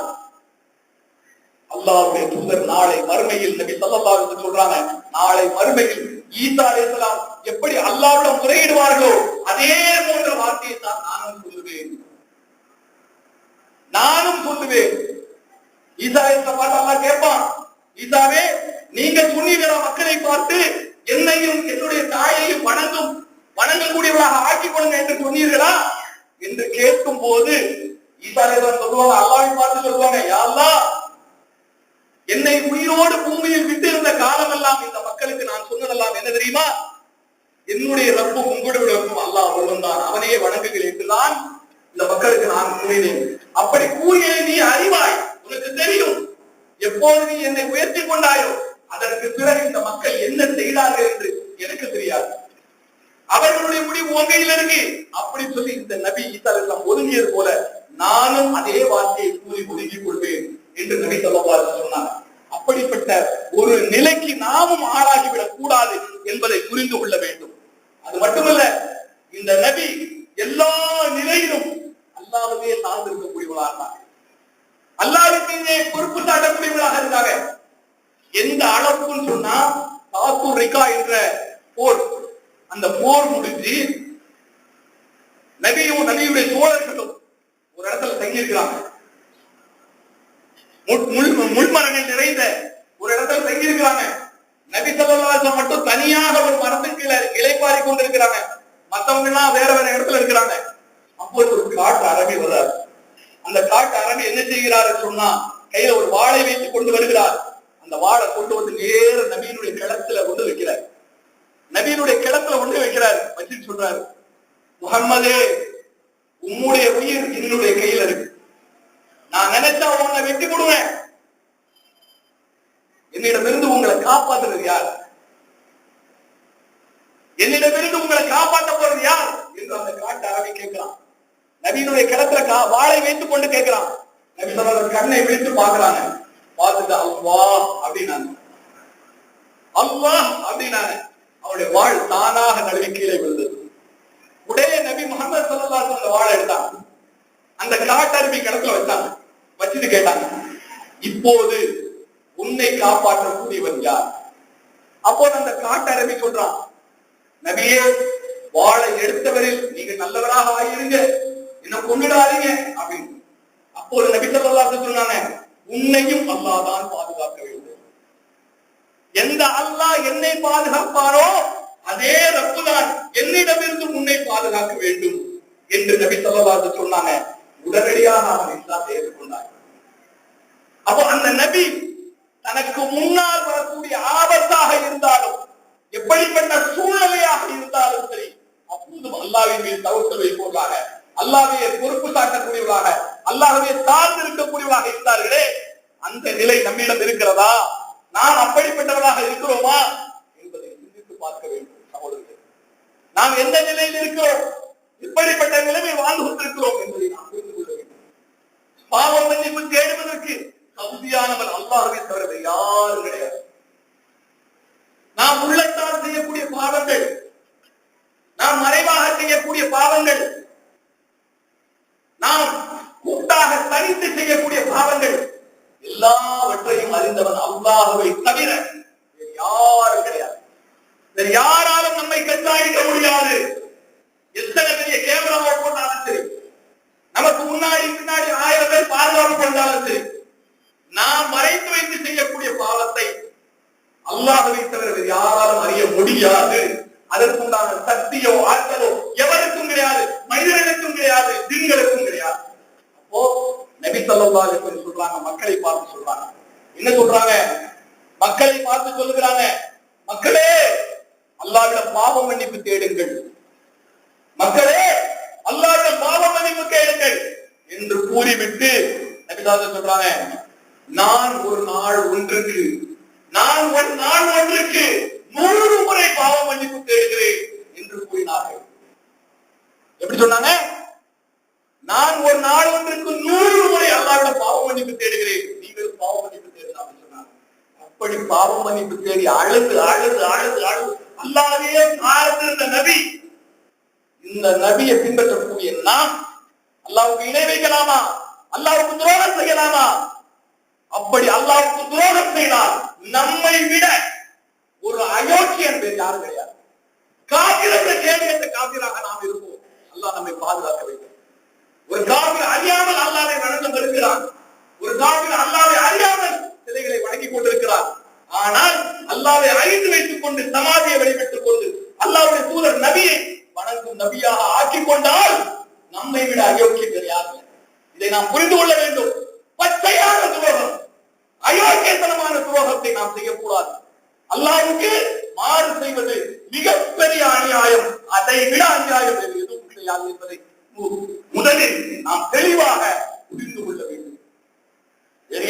அல்லாஹ்வுடைய தூதர் நாளை மறுமையில் நபி ஸல்லல்லாஹு அலைஹி வஸல்லம் சொல்றாங்க, நாளை மறுமையில் ஈசா அலைஹிஸ்ஸலாம் எப்படி அல்லாஹ்விடம் முறையிடுவார்களோ அதே போன்ற வார்த்தையை தான் நானும் சொல்லுவேன். ஈசா அலைஹிஸ்ஸலாம் பார்த்து அல்லாஹ் கேட்பான், ஈசாவே நீங்க சொன்னீங்களா மக்களை பார்த்து என்னையும் என்னுடைய தாயையும் வணங்கக்கூடியவர்களாக ஆக்கிக் கொள்ளுங்க என்று சொன்னீர்களா என்று கேட்கும் போது ஈசா அலைஹிஸ்ஸலாம் சொல்லுவாங்க, அல்லாஹ்வை பார்த்து சொல்லுவாங்க, யா அல்லாஹ், என்னை உயிரோடு பூமியில் விட்டு இருந்த காலம் எல்லாம் இந்த மக்களுக்கு நான் சொன்னதெல்லாம் என்ன தெரியுமா? என்னுடைய ரப்பும் உங்களுடைய ரப்பும் அல்லாஹ் ஒருவன் தான், அவனையே வணங்குங்கள் என்றுதான் இந்த மக்களுக்கு நான் கூறினேன். அப்படி கூறிய நீ அறிவாய், உனக்கு தெரியும் எப்போது நீ என்னை உயர்த்தி கொண்டாயோ அதற்கு பிறகு இந்த மக்கள் என்ன செய்தார்கள் என்று எனக்கு தெரியாது, அவர்களுடைய முடிவு உன் கையில் இருக்கு அப்படி சொல்லி இந்த நபி ஈசா அலைஹிஸ்ஸலாம் ஒதுங்கியது போல நானும் அதே வார்த்தையை கூறி ஒதுங்கிக் கொள்வேன் என்று நபி ஸல்லல்லாஹு அலைஹி வஸல்லம் சொன்னாங்க. அப்படிப்பட்ட ஒரு நிலைக்கு நாமும் ஆளாகிவிடக் கூடாது என்பதை புரிந்து கொள்ள வேண்டும். அது மட்டுமல்ல, இந்த நபி எல்லா நிலையிலும் அல்லாஹ்வே சார்ந்திருக்கக்கூடியவர்களாக இருந்தாங்க, அல்லாஹ்வுக்கே பொறுப்பு சாட்டக்கூடியவர்களாக இருந்தாங்க. எந்த அளவுக்குன்னு சொன்னா, தாத்தூர் ரிகா என்ற போர், அந்த போர் முடிஞ்சு நபியும் நபியுடைய தோழர்களும் ஒரு இடத்துல தங்கியிருக்கிறாங்க. முள்மரங்கள் நிறைந்த ஒரு இடத்துல தங்கியிருக்கிறாங்க. நபி ஸல்லல்லாஹு அலைஹி வஸல்லம் மட்டும் தனியாக ஒரு மரத்தின் கீழே இளைப்பாரி கொண்டிருக்கிறாங்க, மத்தவங்க எல்லாம் வேற வேற இடத்துல இருக்கிறாங்க. அப்போது ஒரு காட்டு அரபி வர்றார். அந்த காட்டு அரபி என்ன செய்கிறார் சொன்னா, கையில ஒரு வாளை வைத்து கொண்டு வருகிறார். அந்த வாளை கொண்டு வந்து நேர நபியினுடைய கிடத்துல கொண்டு வைக்கிறார். நபியினுடைய கிடத்துல கொண்டு வைக்கிறார். வச்சுட்டு சொல்றாரு, முஹம்மதே, உம்முடைய உயிர் என்னுடைய கையில இருக்கு, நான் நினைச்சா உன்னை வெட்டி போடுவேன், என்னிடமிருந்து உங்களை காப்பாற்றுறது யார், என்னிடமிருந்து உங்களை காப்பாற்ற போறது யார் என்று அந்த காட்டு அரபி கேட்கிறான். நபியினுடைய கிடத்துல வாளை வைத்துக் கொண்டு கேட்கிறான். நபி ஸல்லல்லாஹு அலைஹி வஸல்லம் கண்ணை விழித்து பாக்குறாங்க. பார்த்துட்டு அல்லாஹ் அப்படின்னாங்க, அல்லாஹ் அப்படின்னாங்க. அவருடைய வாழ் தானாக நழுவி கீழே விழுந்தது. உடனே நபி முஹம்மது ஸல்லல்லாஹு அலைஹி வஸல்லம் வாளை எடுத்தாங்க, அந்த காட்டு அரபி கிடத்துல வச்சாங்க. வச்சுட்டு கேட்டாங்க, இப்போது உன்னை காப்பாற்றக்கூடியவன் யார்? அப்போது அந்த காட்டு அரபி சொல்றான், நபியே, வாளை எடுத்தவரில் நீங்க நல்லவராக ஆயிருங்க, என்ன கொண்டுடாதீங்க அப்படின்னு. அப்போது நபி ஸல்லல்லாஹு அலைஹி வஸல்லம் சொன்னாங்க, உன்னையும் அல்லாஹ் தான் பாதுகாக்க வேண்டும். எந்த அல்லாஹ் என்னை பாதுகாப்பாரோ அதே ரப்பு தான் என்னிடமிருந்து உன்னை பாதுகாக்க வேண்டும் என்று நபி ஸல்லல்லாஹு அலைஹி வஸல்லம் சொன்னாங்க. உடனடியாக அவன் இஸ்லாத்தை ஏற்றுக்கொண்டார். அப்போ அந்த நபி தனக்கு முன்னால் வரக்கூடிய ஆபத்தாக இருந்தாலும், எப்படிப்பட்ட சூழ்நிலையாக இருந்தாலும் சரி, அப்போதும் அல்லாஹ்வின் மீது தவக்கல் வைப்பவர்களாக, அல்லாஹ்வை பொறுப்பு சாட்டக்கூடியவர்களாக, அல்லாஹ்வை சார்ந்து இருக்கக்கூடியவர்களாக இருந்தார்களே, அந்த நிலை நம்மிடம் இருக்கிறதா? நாம் அப்படிப்பட்டவர்களாக இருக்கிறோமா என்பதை சிந்தித்து பார்க்க வேண்டும். சகோதரர்களே, நாம் எந்த நிலையில் இருக்கிறோம், இப்படிப்பட்ட நிலைமை வாழ்ந்து கொண்டிருக்கிறோம் என்பதை நாம் புரிந்து கொள்ள வேண்டும். பாவம் மன்னிப்பு தேடுவதற்கு தகுதியானவன் அல்லாஹ்வை தவிர யாரும் கிடையாது. நாம் உள்ளத்தால் செய்யக்கூடிய பாவங்கள், நாம் மறைவாக செய்யக்கூடிய பாவங்கள், நாம் கூட்டாக தனித்து செய்யக்கூடிய பாவங்கள், எல்லாவற்றையும் அறிந்தவன் அல்லாஹ்வை தவிர யாரும் கிடையாது. யாராலும் நம்மை கண்காணிக்க முடியாது. எத்தனை பெரிய கேமராவை போட்டாலும் சரி, நமக்கு முன்னாடி பின்னாடி 1000 பேர் பாதுகாப்பு பண்ணாலும் சரி, நாம் மறைத்து வைத்து செய்யக்கூடிய பாவத்தை அல்லாஹ்வை தவிர யாராலும் அறிய முடியாது. அதற்குண்டான சக்தியோ ஆற்றலோ எவருக்கும் கிடையாது, மனிதர்களுக்கும் கிடையாது. ஜின்களுக்கும் கிடையாது. அப்போ நபி ஸல்லல்லாஹு அலைஹி வஸல்லம் சொல்றாங்க, மக்களை பார்த்து சொல்றாங்க. என்ன சொல்றாங்க? மக்களை பார்த்து சொல்லுகிறாங்க, மக்களே அல்லாஹ்விடம் பாவ மன்னிப்பு தேடுங்கள், மக்களே அல்லாஹ்விடம் பாவ மன்னிப்பு தேடுங்கள் என்று கூறிவிட்டு நபி ஸல்லல்லாஹு அலைஹி வஸல்லம் சொல்றாங்க, நான் ஒரு நாள் ஒன்றுக்கு 100 முறை பாவ மன்னிப்பு தேடுகிறேன் என்று கூறினார்கள். எப்படி சொன்னாங்க? நான் ஒரு நாள் ஒன்றுக்கு 100 முறை அல்லாஹ்விடம் பாவ மன்னிப்பு தேடுகிறேன், நீங்கள் பாவ மன்னிப்பு தேடுங்க சொன்னாங்க. அப்படி பாவ மன்னிப்பு தேடி அழுது அழுது அழுது அழுது அல்லாஹ்வே சார்ந்திருந்த நபி, இந்த நபியை பின்பற்றக்கூடிய நாம் அல்லாஹ்வுக்கு இணை வைக்கலாமா? அல்லாஹ்வுக்கு துரோகம் செய்யலாமா? அப்படி அல்லாஹ்வுக்கு துரோகம் செய்தால் நம்மை விட ஒரு அயோக்கியன் வேறு யாரும் கிடையாது. காபிர் என்ற கேள்வியற்ற காபிராக நாம் இருப்போம். அல்லாஹ் நம்மை பாதுகாக்க வேண்டும். ஒரு காபிர் அறியாமல் அல்லாஹ்வை வணங்க மறுக்கிறான். ஒரு காபிர் அல்லாஹ்வை அறியாமல் சிலைகளை வணங்கிக் கொண்டிருக்கிறார். ஆனால் அல்லாஹ்வை அறிந்து வைத்துக் கொண்டு சமாதியை வழிபட்டுக் கொண்டு அல்லாஹ்வுடைய தூதர் நபியை வணங்கும் நபியாக ஆக்கிக் கொண்டால் நம்மை விட அயோக்கியன் வேறு யாரும். இதை நாம் புரிந்து கொள்ள வேண்டும். பச்சையான துரோகம், அயோக்கியத்தனமான துரோகத்தை நாம் செய்யக்கூடாது. அல்லாஹ்வுக்கு மாறு செய்வது மிகப்பெரிய அநியாயம். அதை விட அநியாயம் வேறு எதுவும் கிடையாது என்பதை முதலில் நாம் தெளிவாக புரிந்து கொள்ள வேண்டும்.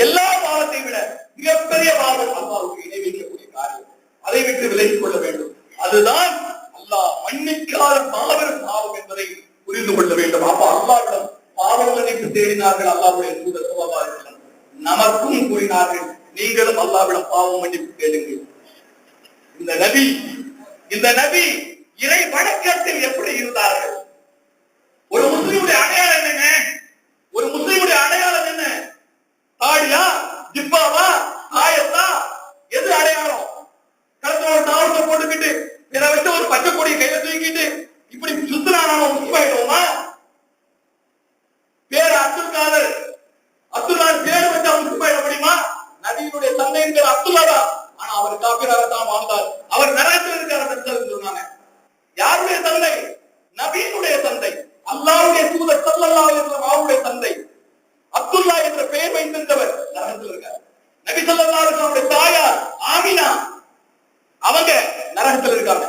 எல்லா பாவத்தை விட மிகப்பெரிய பாவம் அல்லாஹ்வுக்கு இணை வைக்கக்கூடிய காரியம். அதை விட்டு விலகிக் கொள்ள வேண்டும். அதுதான் அல்லாஹ் மன்னிக்காத மாபெரும் பாவம் என்பதை புரிந்து கொள்ள வேண்டும். அப்ப அல்லாஹ்விடம் பாவ மன்னிப்பு தேடினார்கள். அல்லாஹ்வுடைய தூதர் ஸல்லல்லாஹு அலைஹி வஸல்லம் நமக்கும் கூறினார்கள், நீங்களும் அல்லாஹ்விடம் பாவ மன்னிப்பு தேடுங்கள். இந்த நபி இறை வணக்கத்தில் எப்படி இருந்தார்கள்? ஒரு முஸ்லிமுடைய அடையாளம் என்னங்க? ஒரு முஸ்லிமுடைய அடையாளம் என்ன? தாடியா, ஜிப்பாவா, ஆயத்தா? எது அடையாளம்? கழுத்துல ஒரு தாவத்தை போட்டுக்கிட்டு பிற வச்சு ஒரு பச்சை கொடியை கையில தூக்கிட்டு இப்படி சுத்தினா நாம முஸ்லிம் ஆயிடுவோமா? பேர் அப்துல் பேர் வச்சா முஸ்லிம் ஆயிட முடியுமா? நபியினுடைய தந்தை என்கிற அப்துல்லா தான். ஆனா அவர் காபிராகத்தான் வாழ்ந்தார். அவர் நரகத்தில் இருக்கிறார் சொன்னாங்க. யாருடைய தந்தை? நபியினுடைய தந்தை, அல்லாஹ்வுடைய தூதர் ஸல்லல்லாஹு அலைஹி வஸல்லம் அவருடைய தந்தை. அப்துல்லா என்ற பெயர் வைத்திருந்தவர் நரகத்தில் இருக்கார். நபி ஸல்லல்லாஹு அலைஹி வஸல்லம் தாயார் ஆமினா அவங்க நரகத்தில் இருக்காங்க.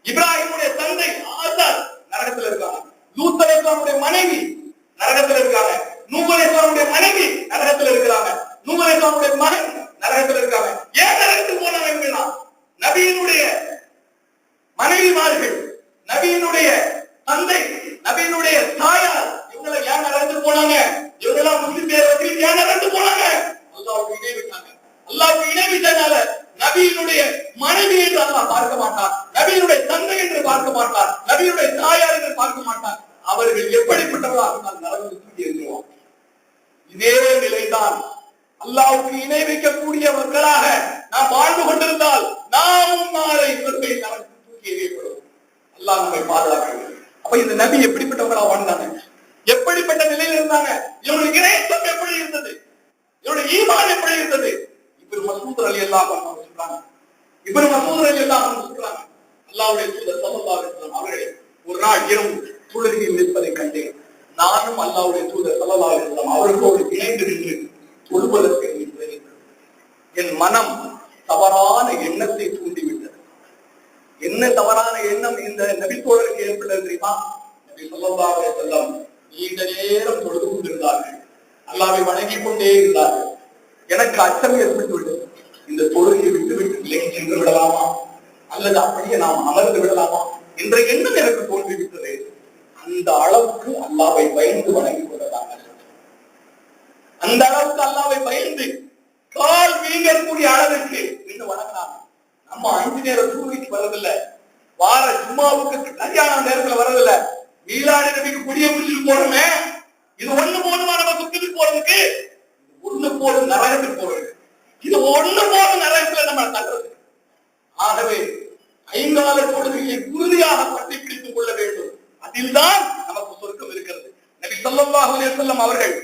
இப்ராஹிமுடைய தந்தை ஆசார் நரகத்தில் இருக்காங்க. லூத் அலைஹிஸ்ஸலாமுடைய மனைவி நரகத்தில் இருக்காங்க. நூஹ் அலைஹிஸ்ஸலாமுடைய மனைவி நரகத்தில் இருக்கிறாங்க. நூஹ் அலைஹிஸ்ஸலாமுடைய மகன் நரகத்தில் இருக்காங்க. ஏன் நரகத்துக்கு போனாங்க? அப்படின்னா நபியினுடைய மனைவிமார்கள், நபியினுடைய தந்தை, நபியினுடைய தாயார் இவங்களை ஏன் நரகத்துக்கு போனாங்க? இவங்கெல்லாம் முஸ்லிம் பேர் வச்சு ஏன் நரகத்துக்கு போனாங்க? அல்லாஹ்வுக்கு இணை வைத்தாங்க. அல்லாஹ்வுக்கு இணை வைத்ததால நபியினுடைய மனைவி என்று அல்லாஹ் பார்க்க மாட்டார், நபியினுடைய தந்தை என்று பார்க்க மாட்டார், நபியினுடைய தாயார் என்று பார்க்க மாட்டார். அவர்கள் எப்படிப்பட்டவர்களாக இருந்தால் நரகத்தில் தூக்கி எறிவார். இதே நிலைதான் அல்லாஹ்வுக்கு இணை வைக்கக்கூடிய மக்களாக நாம் வாழ்ந்து கொண்டிருந்தால் நாமும் நாளை மறுமையில் நரகத்தில் தூக்கி எறியப்படுவோம். அல்லாஹ் நம்மை பாதுகாக்க வேண்டும். அப்ப இந்த நபி எப்படிப்பட்டவர்களாக வாழ்ந்தாங்க? எப்படிப்பட்ட நிலையில் இருந்தாங்க? இவருடைய இறைத்தம் எப்படி இருந்தது? இவருடைய ஈமான் எப்படி இருந்தது? இப்னு மஸ்ஊத் ரலியல்லாஹு அன்ஹு சொல்றாங்க, அல்லாஹ்வுடைய தூதர் ஸல்லல்லாஹு அலைஹி வஸல்லம் அவர்களே ஒரு நாள் இரவு தொழுகையில் நிற்பதை கண்டேன். நானும் அல்லாஹ்வுடைய தூதர் ஸல்லல்லாஹு அலைஹி வஸல்லம் அவர்களோடு இணைந்து நின்று தொழுவதற்கு நின்றேன். என் மனம் தவறான எண்ணத்தை தூண்டிவிட்டது. என்ன தவறான எண்ணம் இந்த நபி தோழருக்கு ஏற்பட்டது தெரியுமா? நபி ஸல்லல்லாஹு அலைஹி வஸல்லம் நீண்ட நேரம் தொழுது கொண்டிருந்தார்கள், அல்லாஹ்வை வணங்கிக் கொண்டே இருந்தார்கள். எனக்கு அச்சம் ஏற்பட்டுவிட்டது. இந்த தொழுகையை விட்டுவிட்டு விலகி சென்று விடலாமா அல்லது அப்படியே நாம் அமர்ந்து விடலாமா என்ற எண்ணம் எனக்கு தோன்றிவிட்டது. அந்த அளவுக்கு அல்லாஹ்வை பயந்து வணங்கிக் கொள்ளலாம். அந்த அளவுக்கு அல்லாஹ்வை பயந்து கால் வீங்கக்கூடிய அளவிற்கு இன்னும் வணங்கலாம். நம்ம 5 நேரம் சூழ்நிலைக்கு வரதில்லை, வார ஜும்மாவுக்கு கல்யாண நேரத்துல வரதில்லை, மீலாடி நபிக்கு கொடிய பிடிச்சிட்டு போறோமே, இது ஒண்ணு போதுமா நம்ம சுத்திட்டு போறதுக்கு? ஒண்ணு போதும் நரகத்துக்கு போறது. இது ஒண்ணு போதும் நரகத்துல நம்ம தள்ளுறது. ஆகவே 5 கால தொழுகையை உறுதியாக பற்றி பிடித்துக் கொள்ள வேண்டும். அதில்தான் நமக்கு சொர்க்கம் இருக்கிறது. நபி ஸல்லல்லாஹு அலைஹி வஸல்லம் அவர்கள்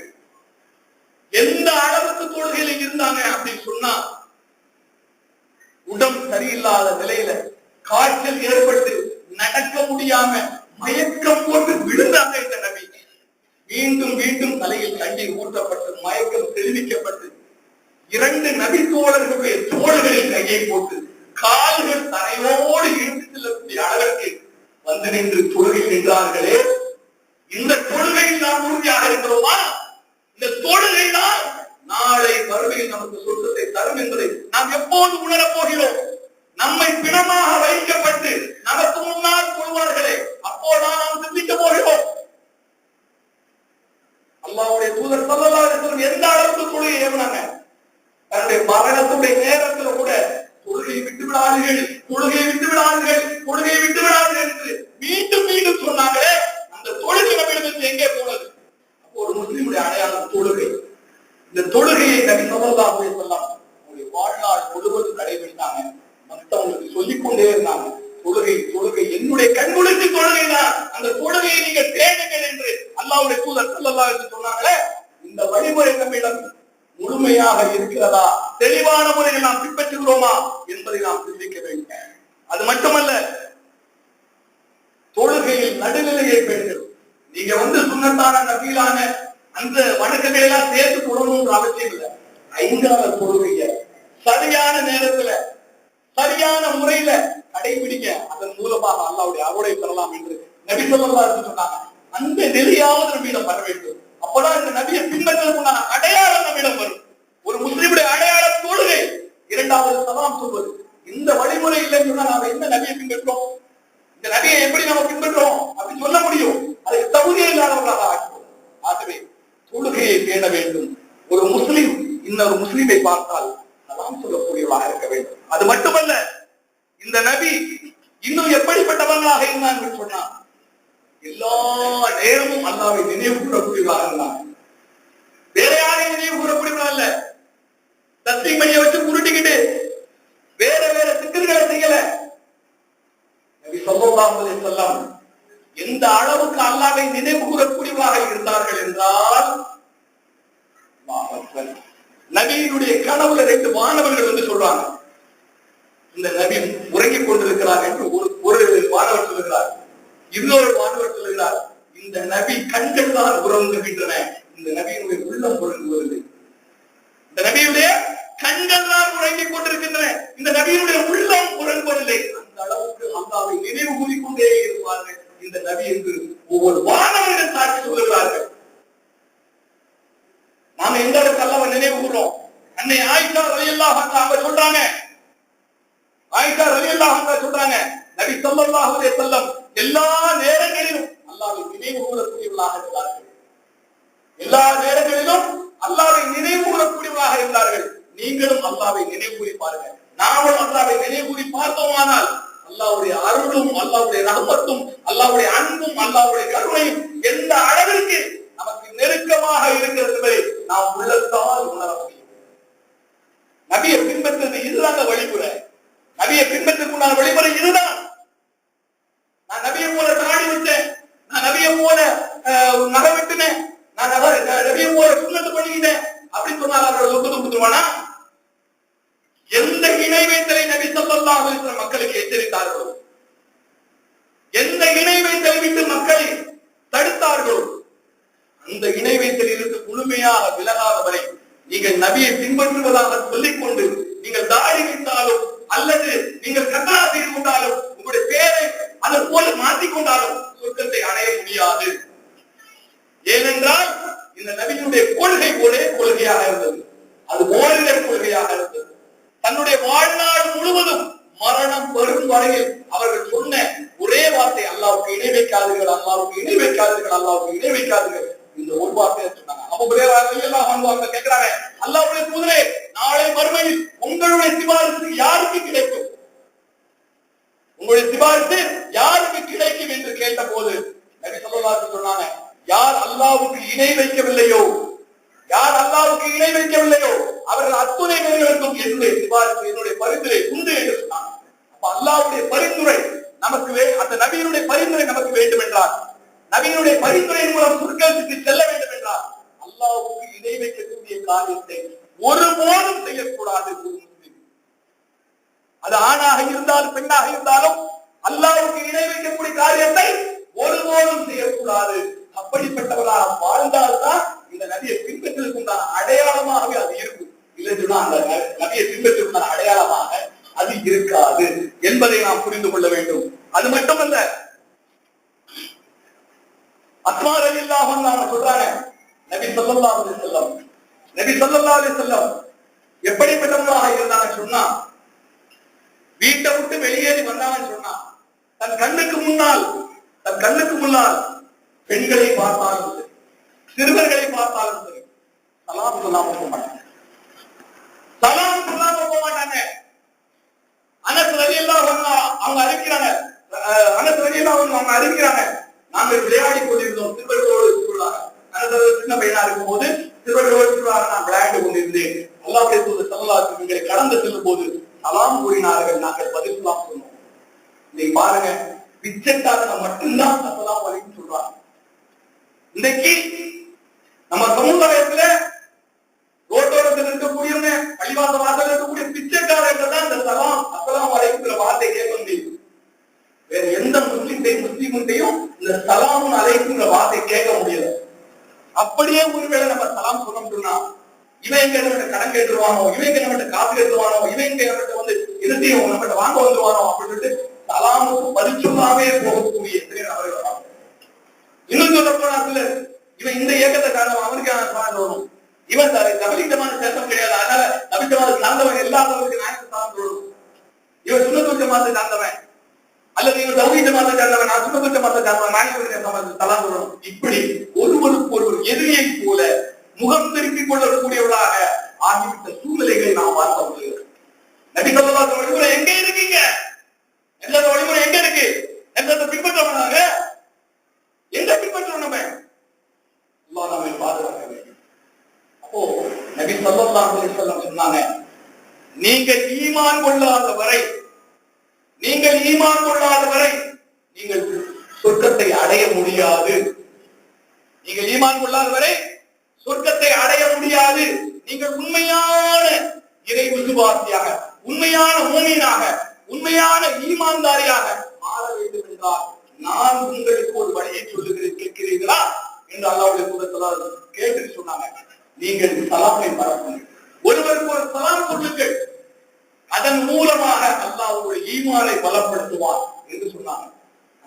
எந்த அளவுக்கு தொழுகையில இருந்தாங்க அப்படின்னு சொன்னா, உடம்பு சரியில்லாத நிலையில காய்ச்சல் ஏற்பட்டு நடக்க முடியாம மயக்கம் போட்டு விழுந்தாங்க இந்த நபி. மீண்டும் மீண்டும் தலையில் தண்ணீர் ஊற்றப்பட்டு மயக்கம் தெளிவிக்கப்பட்டு 2 நபி தோழர்களுடைய தோள்களில் கையை போட்டு கால்கள் தரையோடு இழுத்து செல்லக்கூடிய அளவிற்கு வந்து நின்று தொழுகை நின்றார்களே, இந்த தொழுகையில் நாம் உறுதியாக இருக்கிறோமா? இந்த தொழுகை தான் நாளை மறுமையில் நமக்கு சொர்க்கத்தை தரும் என்பதை நாம் எப்போது உணரப் போகிறோம்? நம்மை பிணமாக வைக்கப்பட்டு நமக்கு முன்னால் கொள்வார்களே, அப்போதான் நாம் சிந்திக்க போகிறோம். அல்லாஹ்வுடைய தூதர் ஸல்லல்லாஹு அலைஹி வஸல்லம் எந்த அளவுக்கு தொழுகை ஏவினாங்க? தன்னுடைய மரணத்துடைய நேரத்தில் கூட தொழுகையை விட்டு விடாதீர்கள், தொழுகையை விட்டு விடாதீர்கள், தொழுகையை விட்டு விடாதீர்கள் என்று மீண்டும் மீண்டும் சொன்னாங்களே, அந்த தொழுகை நம்மிடமிருந்து எங்கே போனது? அப்போ ஒரு முஸ்லிமுடைய அடையாளம் தொழுகை. இந்த தொழுகையை நபி ஸல்லல்லாஹு அலைஹி வஸல்லம் அவருடைய வாழ்நாள் முழுவதும் கடைபிடித்தாங்க. மற்றவங்களுக்கு சொல்லிக் கொண்டே இருந்தாங்க, தொழுகை தொழுகை என்னுடைய கண்குளிர்ச்சி தொழுகை தான், அந்த தொழுகையை நீங்கள் தேடுங்கள் என்று அல்லாஹ்வுடைய தூதர் ஸல்லல்லாஹு அலைஹி வஸல்லம் சொன்னாங்களே. இந்த வழிமுறை நம்மிடம் முழுமையாக இருக்கிறதா, தெளிவான முறையில் நாம் பின்பற்றுகிறோமா என்பதை நாம் சிந்திக்க வேண்டும். அது மட்டுமல்ல, தொழுகையில் நடுநிலையை பெறுகிறோம். நீங்க சுன்னத்தான நபீலான அந்த வணக்கங்களை எல்லாம் சேர்த்து கொள்ளணும்ன்ற அவசியம் இல்லை. 5 தொழுகைய சரியான நேரத்துல சரியான முறையில கடைபிடிக்க, அதன் மூலமாக அல்லாஹ்வுடைய அருளை பெறலாம் என்று நபி ஸல்லல்லாஹு அலைஹி வஸல்லம் சொன்னாங்க. அந்த நிலையாவது நம்மிடம் வர வேண்டும். அப்பதான் இந்த நபியை பின்பற்றுவதற்கான அடையாளம் நம்மிடம் வரும். ஒரு முஸ்லிமுடைய அடையாளம் தொழுகை. 2வது சலாம் சொல்வது. இந்த வழிமுறை இல்லைன்னு சொன்னா நாம எந்த நபியை பின்பற்றோம்? இந்த நபியை எப்படி நம்ம பின்பற்றோம் அப்படின்னு சொல்ல முடியும்? அதுக்கு தகுதியே இல்லாதவர்களாக ஆகிறோம். ஆகவே தொழுகையை பேண வேண்டும். ஒரு முஸ்லிம் இன்னொரு முஸ்லிமை பார்த்தால் சலாம் சொல்லக்கூடியவராக இருக்க வேண்டும். அது மட்டுமல்ல, இந்த நபி இன்னும் எப்படிப்பட்டவர்களாக இருந்தார் என்று சொன்னார், எல்லா நேரமும் அல்லாஹ்வை நினைவு கூறக்கூடியவராக இருந்தார். வேற யாரையும் நினைவு கூறக்கூடியவரா இல்ல. தஸ்பீஹ் மணியை வச்சு உருட்டிக்கிட்டு வேற வேற திக்ருகளை செய்யல. நபி ஸல்லல்லாஹு அலைஹி வஸல்லம் எந்த அளவுக்கு அல்லாஹ்வை நினைவு கூறக்கூடியவராக இருந்தார்கள் என்றால், நபியினுடைய கனவுல 2 வானவர்கள் சொல்றாங்க, இந்த நபி உறங்கிக் கொண்டிருக்கிறார் என்று ஒரு வானவர் சொல்லுகிறார். இன்னொரு வானவர் சொல்லுகிறார், இந்த நபி கண்கள் தான் உறங்குகின்றன, இந்த நபியினுடைய உள்ளம் உறங்குவதில்லை. இந்த நபியுடைய கண்கள் தான் உறங்கிக் கொண்டிருக்கின்றன, இந்த நபியினுடைய உள்ளம் உறங்குவதில்லை. அந்த அளவுக்கு அல்லாஹ்வை நினைவு கூறிக்கொண்டே இருப்பார்கள் இந்த நபி என்று ஒவ்வொரு வானவர்கள் சாட்சி சொல்லுகிறார்கள். நாம எந்த அளவுக்கு அல்லாஹ்வை நினைவு கூறோம்? அன்னை ஆயிஷா ரலியல்லாஹு அன்ஹா அவங்க சொல்றாங்க, ஆயிஷா ரலியல்லாஹு அன்ஹா சொல்றாங்க, நபி ஸல்லல்லாஹு அலைஹி வஸல்லம் எல்லா நேரங்களிலும் அல்லாஹ்வை நினைவு கூறக்கூடியவர்களாக இருந்தார்கள். எல்லா நேரங்களிலும் அல்லாஹ்வை நினைவு கூறக்கூடியவர்களாக இருந்தார்கள். நீங்களும் அல்லாஹ்வை நினைவு கூறி பாருங்க. நாமும் அல்லாஹ்வை நினைவு கூறி பார்த்தோமானால் அல்லாஹ்வுடைய அருளும், அல்லாஹ்வுடைய ரஹ்மத்தும், அல்லாஹ்வுடைய அன்பும், அல்லாஹ்வுடைய கருணையும் எந்த அளவிற்கு நமக்கு நெருக்கமாக இருக்கிறது என்பதை நாம் உள்ளத்தால் உணர முடியும். நபியை பின்பற்றது இதுதாங்க வழிமுறை. நபியை பின்பற்றுக்குண்டான வழிமுறை இதுதான். நான் நபியை போல தாடி விட்டேன், நான் நபியை போல நகை விட்டுனேன், நான் நபியை போல சுண்ணத்து பண்ணிக்கிட்டேன் அப்படின்னு சொன்னால் அவர்கள் சொத்து கொடுத்துருவானா? எந்த இணை வைத்தலை நபி ஸல்லல்லாஹு அலைஹி வஸல்லம் மக்களுக்கு எச்சரித்தார்களோ, எந்த இணை வைத்தலை விட்டு மக்களை தடுத்தார்களோ, அந்த இணை வைத்தலில் இருந்து முழுமையாக விலகாத வரை நீங்கள் நபியை பின்பற்றுவதாக சொல்லிக்கொண்டு நீங்கள் தாடி வைத்தாலும் அல்லது நீங்கள் கத்தரா செய்து கொண்டாலும் உங்களுடைய பேரை அதன் போல மாற்றிக்கொண்டாலும் சொர்க்கத்தை அடைய முடியாது. ஏனென்றால் இந்த நபியினுடைய கொள்கை ஒரே கொள்கையாக இருந்தது. அது ஓரிட கொள்கையாக இருந்தது. தன்னுடைய வாழ்நாள் முழுவதும் மரணம் வரும் வரையில் அவர்கள் சொன்ன ஒரே வார்த்தை, அல்லாஹ்வுக்கு இணை வைக்காதீர்கள், அல்லாஹ்வுக்கு இணை வைக்காதீர்கள், அல்லாஹ்வுக்கு இணை வைக்காதீர்கள். இந்த ஒரு வார்த்தையை சொன்னாங்க. அபூ ஹுரைரா ரலியல்லாஹு அன்ஹு அவங்க கேக்குறாங்க, அல்லாஹ்வுடைய தூதரே, நாளை மறுமையில் உங்களுடைய சிபாரிசு யாருக்கு கிடைக்கும்? உங்களுடைய சிபாரிசு யாருக்கு கிடைக்கும் என்று கேட்டபோது நபி ஸல்லல்லாஹு அலைஹி வஸல்லம் சொன்னாங்க, யார் அல்லாஹ்வுக்கு இணை வைக்கவில்லையோ, யார் அல்லாஹ்வுக்கு இணை வைக்கவில்லையோ அவர்கள் அத்துணை பேர்களுக்கும் என்னுடைய சிபாரிசு, என்னுடைய பரிந்துரை உண்டு என்று சொன்னாங்க. அப்ப அல்லாஹ்வுடைய பரிந்துரை நமக்கு, அந்த நபியினுடைய பரிந்துரை நமக்கு வேண்டும் என்றால், நபியினுடைய பரிந்துரையின் மூலம் சொர்க்கத்துக்கு செல்ல வேண்டும் என்றால் அல்லாஹ்வுக்கு இணை வைக்கக்கூடிய காரியத்தை ஒருபோதும் செய்யக்கூடாது. அது ஆணாக இருந்தாலும் பெண்ணாக இருந்தாலும் அல்லாஹ்வுக்கு இணை வைக்கக்கூடிய காரியத்தை ஒருபோதும் செய்யக்கூடாது. அப்படிப்பட்டவர்களாக வாழ்ந்து சொன்னா அந்த நபியை பின்பற்றுவதன் அடையாளமாக அது இருக்காது என்பதை நாம் புரிந்து கொள்ள வேண்டும். அது மட்டுமல்ல, அஸ்மா ரலியல்லாஹு அன்ஹா சொல்றாங்க, நபி ஸல்லல்லாஹு அலைஹி வஸல்லம் எப்படிப்பட்டவராக இருந்தாங்கன்னு சொன்னா, வீட்டை விட்டு வெளியேறி வந்தாங்கன்னு சொன்னா தன் கண்ணுக்கு முன்னால் பெண்களை பார்த்தாலும் சரி, சிறுவர்களை பார்த்தாலும் சரி, சலாம் சொல்லாம போக மாட்டாங்க. அனஸ் ரலியல்லாஹு அன்ஹு அவங்க அறிவிக்கிறாங்க, நாங்கள் விளையாடி கொண்டிருந்தோம் சிறுவர்களோடு சொல்றாங்க. அனஸ் சின்ன பையனா இருக்கும் போது சிறுவர்களோடு சொல்றாங்க, நான் விளையாடி கொண்டிருந்தேன். அல்லாஹ்வுடைய தூதர் ஸல்லல்லாஹு அலைஹி வஸல்லம் எங்களை கடந்து செல்லும் போது சலாம் கூறினார்கள், நாங்கள் பதில் சலாம் சொன்னோம். நீங்க பாருங்க, பிச்சைக்காரங்க மட்டும்தான் அஸ்ஸலாமு அலைக்கும் சொல்றாங்க. இன்னைக்கு நம்ம சமுதாயத்துல ரோட்டோரத்தில் இருக்கக்கூடியவங்க, பள்ளிவாசல் வாசல் இருக்கக்கூடிய பிச்சைக்காரர்கள் தான் இந்த சலாம் அஸ்ஸலாமு அலைக்கும்ங்கிற வார்த்தை கேட்க முடியும். வேற எந்த முஸ்லிம்கிட்டையும் இந்த சலாம் அலைக்கும்ங்கிற வார்த்தை கேட்க முடியல. அப்படியே ஒருவேளை நம்ம சலாம் சொன்னோம்னா, இவன் எங்க நம்மகிட்ட கடன் கேட்டுருவானோ, இவன் எங்க நம்மகிட்ட காசு கேட்டுருவானோ, இவன் எங்க நம்மகிட்ட வந்து இறுதியும் நம்மகிட்ட வாங்க வந்துருவானோ அப்படின்னு சலாமுக்கு பரிசுமாவே போகக்கூடிய எத்தனை நபர்கள் வராங்க. இன்னும் சொல்ல போனா சிலர், இவன் இந்த இயக்கத்தை காரணம் அவனுக்கான சார்ந்து வரும், இவன் தபிலித்தமான சேர்த்தம் கிடையாது, அதனால தபிலித்தமான சார்ந்தவன் எல்லாத்தவருக்கு நாயத்தை சார்ந்து வரும், இவன் சுன்னத்துல் ஜமாத்தை சார்ந்தவன், அல்லது இவன் தௌஹீத் ஜமாத்தை சார்ந்தவன், நான் சுன்னத்துல் ஜமாத்தை சார்ந்தவன், நாயத்தை சார்ந்து வரும். இப்படி ஒருவருக்கு ஒருவர் எதிரியை போல முகம் திருப்பிக் கொள்ளக்கூடியவர்களாக ஆகிவிட்ட சூழ்நிலைகளை நாம் பார்க்க முடியும். நபி ஸல்லல்லாஹு அலைஹி வஸல்லம் எங்க இருக்கீங்க? எந்த வழிமுறை எங்க இருக்கு? எந்த பின்பற்றவனாக எங்க பின்பற்றணும்? நம்ம அல்லாஹ் நம்மை பாதுகாக்க வேண்டும். அப்போ நபி ஸல்லல்லாஹு அலைஹி வஸல்லம் சொன்னாங்க, நீங்கள் ஈமான் கொள்ளாத வரை நீங்கள் சொர்க்கத்தை அடைய முடியாது. நீங்கள் ஈமான் கொள்ளாத வரை சொர்க்கத்தை அடைய முடியாது. நீங்கள் உண்மையான இறை விசுவாசியாக, உண்மையான மூமினாக, உண்மையான ஈமான்தாரியாக மாற வேண்டும் என்றால் நான் உங்களுக்கு ஒரு வழியை சொல்லுகிறேன், கேட்கிறீர்களா என்று அல்லாஹ்வுடைய தூதர் கேட்டு சொன்னாங்க. நீங்கள் சலாமை பரப்புங்கள், ஒருவருக்கு ஒரு சலாம் சொல்லுங்கள், அதன் மூலமாக அல்லாஹ்வுடைய ஈமானை பலப்படுத்துவார் என்று சொன்னாங்க.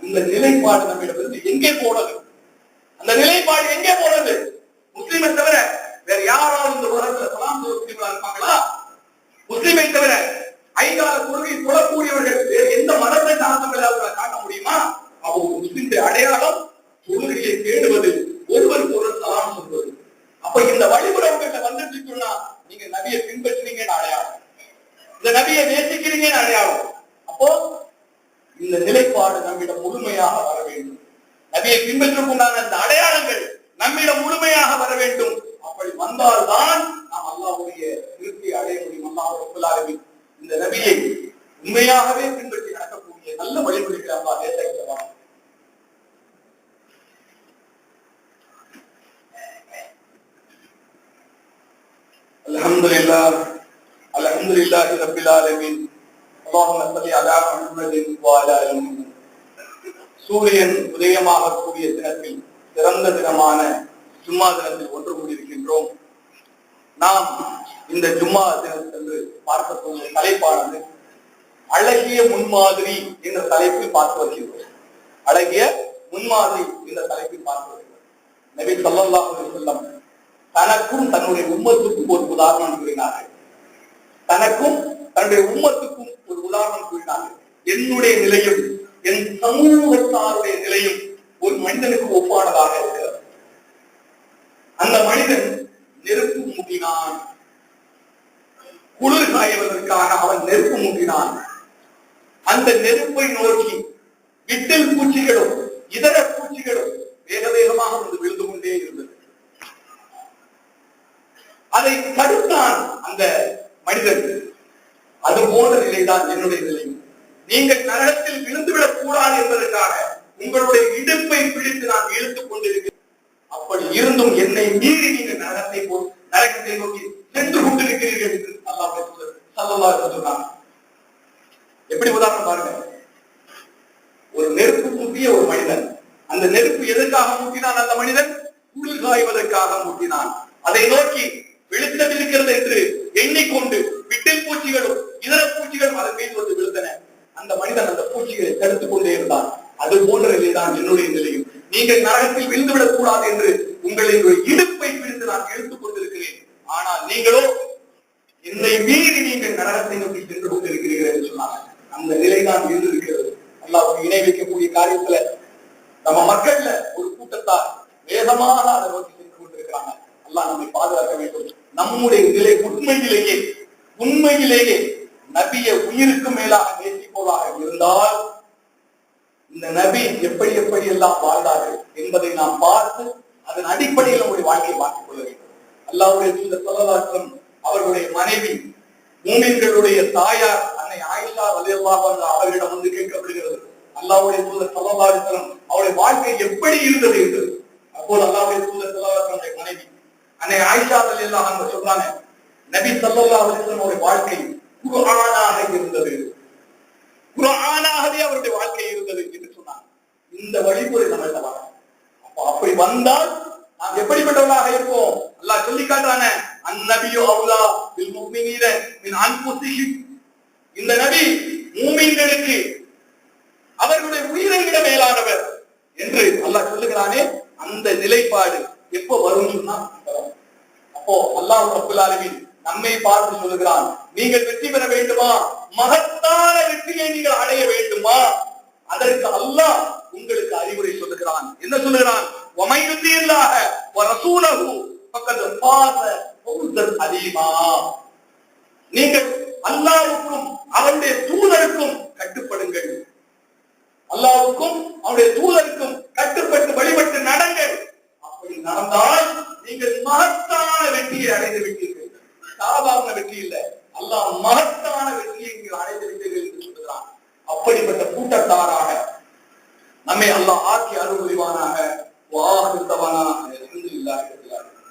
அந்த நிலைப்பாடு நம்மிடமிருந்து எங்கே போனது? அந்த நிலைப்பாடு எங்கே போனது? முஸ்லிமை தவிர வேற யாராவது இந்த உலகத்துல சலாம் சொல்ல இருப்பாங்களா? முஸ்லிமை தவிர ஐங்கால கொள்கை சொல்லக்கூடியவர்கள் வேறு எந்த மதத்தை சார்ந்தவர்களாக காட்ட முடியுமா? அவங்க முஸ்லிம்களுடைய அடையாளம் தொழுகையை தேடுவது, ஒருவருக்கு ஒரு சலாம் சொல்வது. அப்ப இந்த வழிமுறை உங்கள்கிட்ட வந்துட்டு சொன்னா நீங்க நபியை பின்பற்றுறீங்கன்னு அடையாளம், இந்த நபியை நேசிக்கிறீங்கன்னு அடையாளம். அப்போ இந்த நிலைப்பாடு நம்மிடம் முழுமையாக வர வேண்டும். நபியை பின்பற்றுவதற்குண்டான இந்த அடையாளங்கள் நம்மிடம் முழுமையாக வர வேண்டும். அப்படி வந்தால்தான் நாம் அல்லாஹ்வுடைய திருப்தியை அடைய முடியும். அல்லாஹ் ரப்பல் ஆலமீன் இந்த நபியை உண்மையாகவே பின்பற்றி நடக்கக்கூடிய நல்ல வழிமுறைகளை அல்லாஹ் ஏற்படுத்துவார். அல்ஹம்துலில்லாஹி ரப்பில் ஆலமீன். அல்லாஹும்ம ஸல்லி அலா முஹம்மதின் வ அலா ஆலி முஹம்மத். சூரியன் உதயமாகக்கூடிய தினத்தில், சிறந்த தினமான ஜும்மா தினத்தில் ஒன்று கூடியிருக்கின்றோம். நாம் இந்த ஜும்மா தினத்தன்று பார்க்கக்கூடிய தலைப்பானது அழகிய முன்மாதிரி என்ற தலைப்பில் பார்த்து வருகின்றோம். அழகிய முன்மாதிரி என்ற தலைப்பில் பார்த்து வருகிறோம். நபி ஸல்லல்லாஹு அலைஹி வஸல்லம் தனக்கும் தன்னுடைய உம்மத்துக்கும் ஒரு உதாரணம் கூறினார்கள். தனக்கும் தன்னுடைய உம்மத்துக்கும் ஒரு உதாரணம் கூறினார்கள். என்னுடைய நிலையும் என் சமூகத்தாருடைய நிலையும் ஒரு மனிதனுக்கு ஒப்பானதாக இருக்கிறது. அந்த மனிதன் நெருப்பு மூட்டினான், குளிர் காய்வதற்காக அவன் நெருப்பு மூட்டினான். அந்த நெருப்பை நோக்கி விட்டில் பூச்சிகளும் இதர பூச்சிகளும் வேக வேகமாக வந்து விழுந்து கொண்டே இருந்தது. அதை தடுத்தான் அந்த மனிதன். அது போன்ற நிலைதான் என்னுடைய நிலை. நீங்கள் நரகத்தில் விழுந்துவிடக் கூடாது என்பதற்காக உங்களுடைய இடுப்பை பிடித்து நான் இழுத்துக் கொண்டிருக்கிறேன். அப்படி இருந்தும் என்னை மீறி நீங்கள் நரகத்தை நோக்கி சென்று கொண்டிருக்கிறீர்கள் என்று அல்லாஹ் ஸல்லல்லாஹு அலைஹி வஸல்லம் சொன்னார். எப்படி உதாரணம் பாருங்க. ஒரு நெருப்பு மூட்டிய ஒரு மனிதன், அந்த நெருப்பு எதற்காக மூட்டினான்? அந்த மனிதன் குளிர் காய்வதற்காக மூட்டினான். அதை நோக்கி வெளிச்சம் இருக்கிறது என்று எண்ணிக்கொண்டு விட்டில் பூச்சிகளும் இதர பூச்சிகளும் அதன் மீது வந்து விழுந்தன. அந்த மனிதன் அந்த பூச்சிகளை தடுத்துக் கொண்டே இருந்தான். அது போன்ற நிலைதான் என்னுடைய நிலையும். நீங்கள் நரகத்தில் விழுந்துவிடக் கூடாது என்று உங்களுடைய இடுப்பை பிடித்து நான் எடுத்துக் கொண்டிருக்கிறேன். ஆனால் நீங்களோ என்னை மீறி நீங்கள் நரகத்தை நோக்கி சென்று கொண்டிருக்கிறீர்கள் என்று சொன்னாங்க. அந்த நிலைதான் இருந்திருக்கிறது. அல்லாஹ் இணை வைக்கக்கூடிய காரியத்துல நம்ம மக்கள்ல ஒரு கூட்டத்தார் வேகமாக அதை நோக்கி சென்று கொண்டிருக்கிறாங்க. அல்லாஹ் நம்மை பாதுகாக்க வேண்டும். நம்முடைய நிலை உண்மையிலேயே நபியை உயிருக்கு மேலாக நேசிப்பதாக இருந்தால் இந்த நபி எப்படி எல்லாம் வாழ்ந்தார்கள் என்பதை நாம் பார்த்து அதன் அடிப்படையில் நம்முடைய வாழ்க்கையை மாற்றிக் கொள்ள வேண்டும். அல்லாஹ்வுடைய தூதர் ஸல்லல்லாஹு அலைஹி வஸல்லம் அவர்களுடைய மனைவி மூமின்களுடைய தாயார் அன்னை ஆயிஷா ரலியல்லாஹு அன்ஹா அவர்களிடம் வந்து கேட்கப்படுகிறது, அல்லாஹ்வுடைய தூதர் ஸல்லல்லாஹு அலைஹி வஸல்லம் அவருடைய வாழ்க்கை எப்படி இருந்தது என்று. அப்போது அல்லாஹ்வுடைய தூதர் ஸல்லல்லாஹு அலைஹி வஸல்லம் மனைவி அன்னை ஆயிஷா ரலியல்லாஹு அன்ஹா சொல்றாங்க, நபி ஸல்லல்லாஹு அலைஹி வஸல்லம் அவருடைய வாழ்க்கை குர்ஆனாக இருந்தது, குர்ஆனாகவே அவருடைய வாழ்க்கை இருந்தது என்று சொன்னாங்க. இந்த வழிமுறை நம்ம வரணும். அப்ப அப்படி வந்தால் நாம் எப்படிப்பட்டவர்களாக இருப்போம்? அல்லாஹ் சொல்லி காட்டுறானே, அந்நபியு அவுலா பில் முஃமினீன மின் அன்ஃபுஸிஹிம். இந்த நபி மூமின்களுக்கு அவர்களுடைய உயிரை விட மேலானவர் என்று அல்லாஹ் சொல்லுகிறானே. அந்த நிலைப்பாடு எப்போ வரும் சொன்னா, அப்போ அல்லாஹ் ரப்பல் ஆலமீன் நம்மை பார்த்து சொல்லுகிறான், நீங்கள் வெற்றி பெற வேண்டுமா, மகத்தான வெற்றியை நீங்கள் அடைய வேண்டுமா, அதற்கு அல்லாஹ் உங்களுக்கு அறிவுரை சொல்லுகிறான். என்ன சொல்லுகிறான்? வமையுதில்லாஹ வரசூலஹு ஃபக்கத் ஃபாஸ ஃபௌஸன் அலீமா. நீங்கள் அல்லாஹ்வுக்கும் அவருடைய தூதருக்கும் கட்டுப்படுங்கள், அல்லாஹ்வுக்கும் அவருடைய தூதருக்கும் கட்டுப்பட்டு வழிபட்டு நடங்கள். அப்படி நடந்தால் நீங்கள் மகத்தான வெற்றியை அடைந்து விட்டீர்கள். சாதாரண வெற்றி இல்லை, அல்லாஹ் மகத்தான வெற்றியை நீங்கள் அடைந்து விட்டீர்கள் என்று சொல்லுகிறான். அப்படிப்பட்ட கூட்டத்தாராக நம்மை அல்லாஹ் ஆக்கி அருள் புரிவானாக. வாஹித்தவனாக அல்ஹம்துலில்லாஹி ரப்பில் ஆலமீன்.